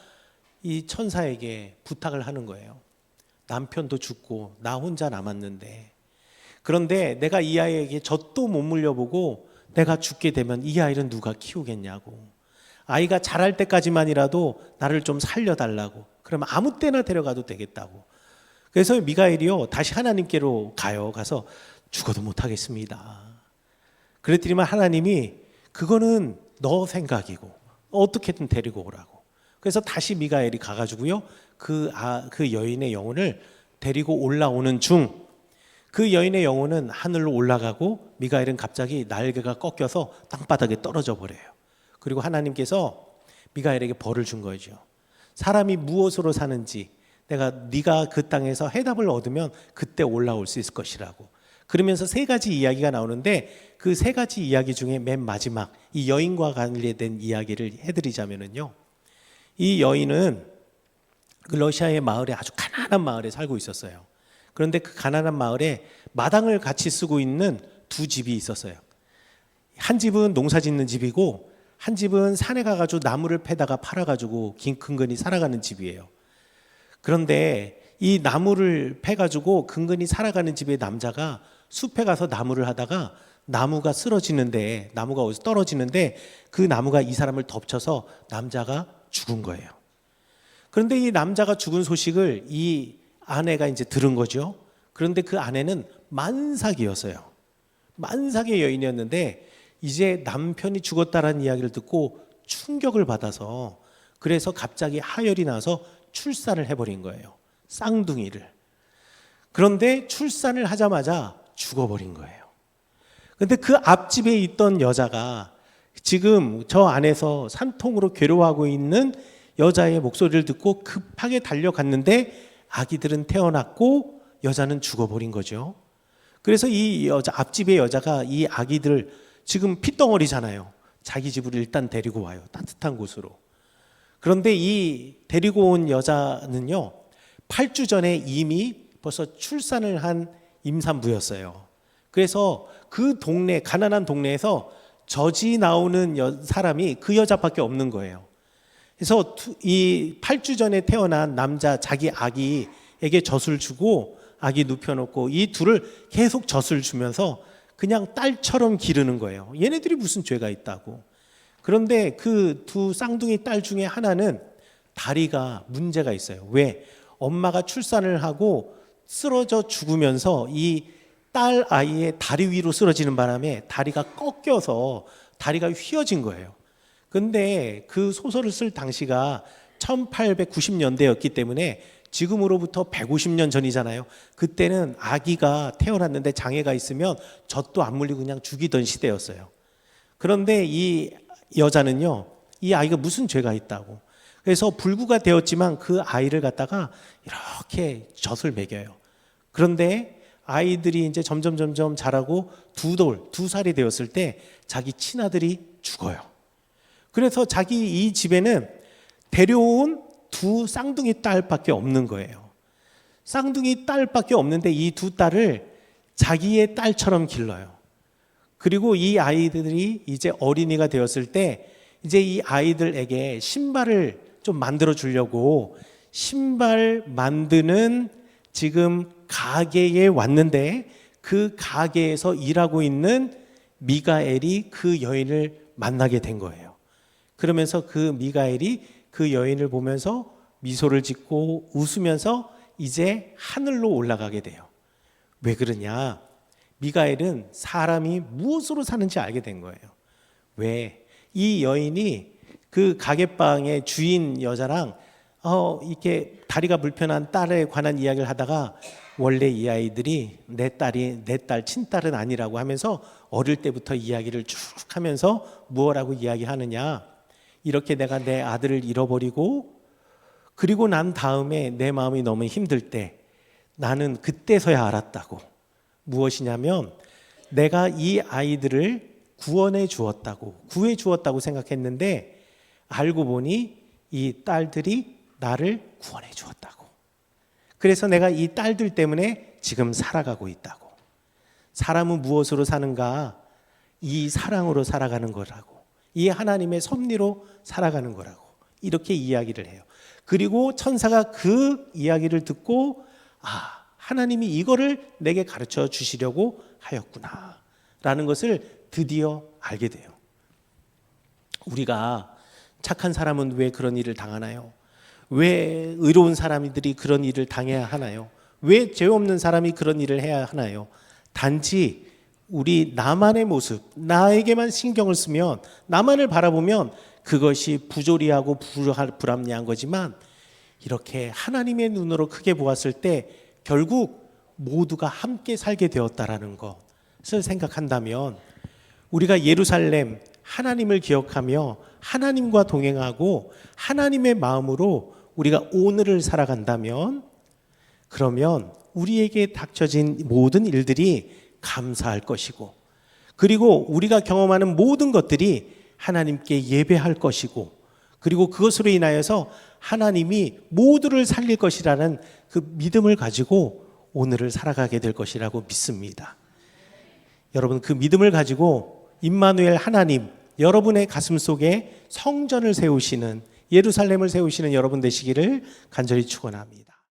이 천사에게 부탁을 하는 거예요. 남편도 죽고 나 혼자 남았는데, 그런데 내가 이 아이에게 젖도 못 물려보고 내가 죽게 되면 이 아이를 누가 키우겠냐고, 아이가 자랄 때까지만이라도 나를 좀 살려달라고, 그러면 아무 때나 데려가도 되겠다고. 그래서 미가엘이요 다시 하나님께로 가서 죽어도 못하겠습니다. 그랬더니만 하나님이 그거는 너 생각이고 어떻게든 데리고 오라고. 그래서 다시 미가엘이 가가지고요 그 여인의 영혼을 데리고 올라오는 중 그 여인의 영혼은 하늘로 올라가고 미가엘은 갑자기 날개가 꺾여서 땅바닥에 떨어져 버려요. 그리고 하나님께서 미가엘에게 벌을 준 거죠. 사람이 무엇으로 사는지 네가 그 땅에서 해답을 얻으면 그때 올라올 수 있을 것이라고. 그러면서 세 가지 이야기가 나오는데 그 세 가지 이야기 중에 맨 마지막 이 여인과 관련된 이야기를 해드리자면요, 이 여인은 그 러시아의 마을에 아주 가난한 마을에 살고 있었어요. 그런데 그 가난한 마을에 마당을 같이 쓰고 있는 두 집이 있었어요. 한 집은 농사 짓는 집이고 한 집은 산에 가가지고 나무를 패다가 팔아가지고 근근히 살아가는 집이에요. 그런데 이 나무를 패가지고 근근히 살아가는 집의 남자가 숲에 가서 나무를 하다가 나무가 쓰러지는데, 나무가 어디서 떨어지는데 그 나무가 이 사람을 덮쳐서 남자가 죽은 거예요. 그런데 이 남자가 죽은 소식을 이 아내가 이제 들은 거죠. 그런데 그 아내는 만삭이었어요. 만삭의 여인이었는데 이제 남편이 죽었다라는 이야기를 듣고 충격을 받아서 그래서 갑자기 하혈이 나서 출산을 해버린 거예요. 쌍둥이를. 그런데 출산을 하자마자 죽어버린 거예요. 그런데 그 앞집에 있던 여자가 지금 저 안에서 산통으로 괴로워하고 있는 여자의 목소리를 듣고 급하게 달려갔는데 아기들은 태어났고 여자는 죽어버린 거죠. 그래서 이 여자, 앞집의 여자가 이 아기들 지금 핏덩어리잖아요. 자기 집으로 일단 데리고 와요. 따뜻한 곳으로. 그런데 이 데리고 온 여자는요 8주 전에 이미 벌써 출산을 한 임산부였어요. 그래서 그 동네, 가난한 동네에서 젖이 나오는 사람이 그 여자밖에 없는 거예요. 그래서 이 8주 전에 태어난 남자 자기 아기에게 젖을 주고 아기 눕혀놓고 이 둘을 계속 젖을 주면서 그냥 딸처럼 기르는 거예요. 얘네들이 무슨 죄가 있다고. 그런데 그 두 쌍둥이 딸 중에 하나는 다리가 문제가 있어요. 왜? 엄마가 출산을 하고 쓰러져 죽으면서 이 딸 아이의 다리 위로 쓰러지는 바람에 다리가 꺾여서 다리가 휘어진 거예요. 근데 그 소설을 쓸 당시가 1890년대였기 때문에 지금으로부터 150년 전이잖아요. 그때는 아기가 태어났는데 장애가 있으면 젖도 안 물리고 그냥 죽이던 시대였어요. 그런데 이 여자는요, 이 아이가 무슨 죄가 있다고. 그래서 불구가 되었지만 그 아이를 갖다가 이렇게 젖을 먹여요. 그런데 아이들이 이제 점점 자라고 두 살이 되었을 때 자기 친아들이 죽어요. 그래서 자기 이 집에는 데려온 두 쌍둥이 딸밖에 없는 거예요. 쌍둥이 딸밖에 없는데 이 두 딸을 자기의 딸처럼 길러요. 그리고 이 아이들이 이제 어린이가 되었을 때 이제 이 아이들에게 신발을 좀 만들어 주려고 신발 만드는 지금 가게에 왔는데 그 가게에서 일하고 있는 미가엘이 그 여인을 만나게 된 거예요. 그러면서 그 미가엘이 그 여인을 보면서 미소를 짓고 웃으면서 이제 하늘로 올라가게 돼요. 왜 그러냐? 미가엘은 사람이 무엇으로 사는지 알게 된 거예요. 왜? 이 여인이 그 가게방의 주인 여자랑 이렇게 다리가 불편한 딸에 관한 이야기를 하다가 원래 이 아이들이 내 딸 친딸은 아니라고 하면서 어릴 때부터 이야기를 쭉 하면서 무엇라고 이야기하느냐? 이렇게 내가 내 아들을 잃어버리고 그리고 난 다음에 내 마음이 너무 힘들 때 나는 그때서야 알았다고. 무엇이냐면 내가 이 아이들을 구원해 주었다고 생각했는데 알고 보니 이 딸들이 나를 구원해 주었다고. 그래서 내가 이 딸들 때문에 지금 살아가고 있다고. 사람은 무엇으로 사는가? 이 사랑으로 살아가는 거라고. 이 하나님의 섭리로 살아가는 거라고. 이렇게 이야기를 해요. 그리고 천사가 그 이야기를 듣고 하나님이 이거를 내게 가르쳐 주시려고 하였구나 라는 것을 드디어 알게 돼요. 우리가 착한 사람은 왜 그런 일을 당하나요? 왜 의로운 사람들이 그런 일을 당해야 하나요? 왜 죄 없는 사람이 그런 일을 해야 하나요? 단지 우리 나만의 모습, 나에게만 신경을 쓰면, 나만을 바라보면 그것이 부조리하고 불합리한 거지만, 이렇게 하나님의 눈으로 크게 보았을 때 결국 모두가 함께 살게 되었다라는 것을 생각한다면, 우리가 예루살렘 하나님을 기억하며 하나님과 동행하고 하나님의 마음으로 우리가 오늘을 살아간다면, 그러면 우리에게 닥쳐진 모든 일들이 감사할 것이고, 그리고 우리가 경험하는 모든 것들이 하나님께 예배할 것이고, 그리고 그것으로 인하여서 하나님이 모두를 살릴 것이라는 그 믿음을 가지고 오늘을 살아가게 될 것이라고 믿습니다. 여러분, 그 믿음을 가지고 임마누엘 하나님, 여러분의 가슴 속에 성전을 세우시는, 예루살렘을 세우시는 여러분 되시기를 간절히 축원합니다.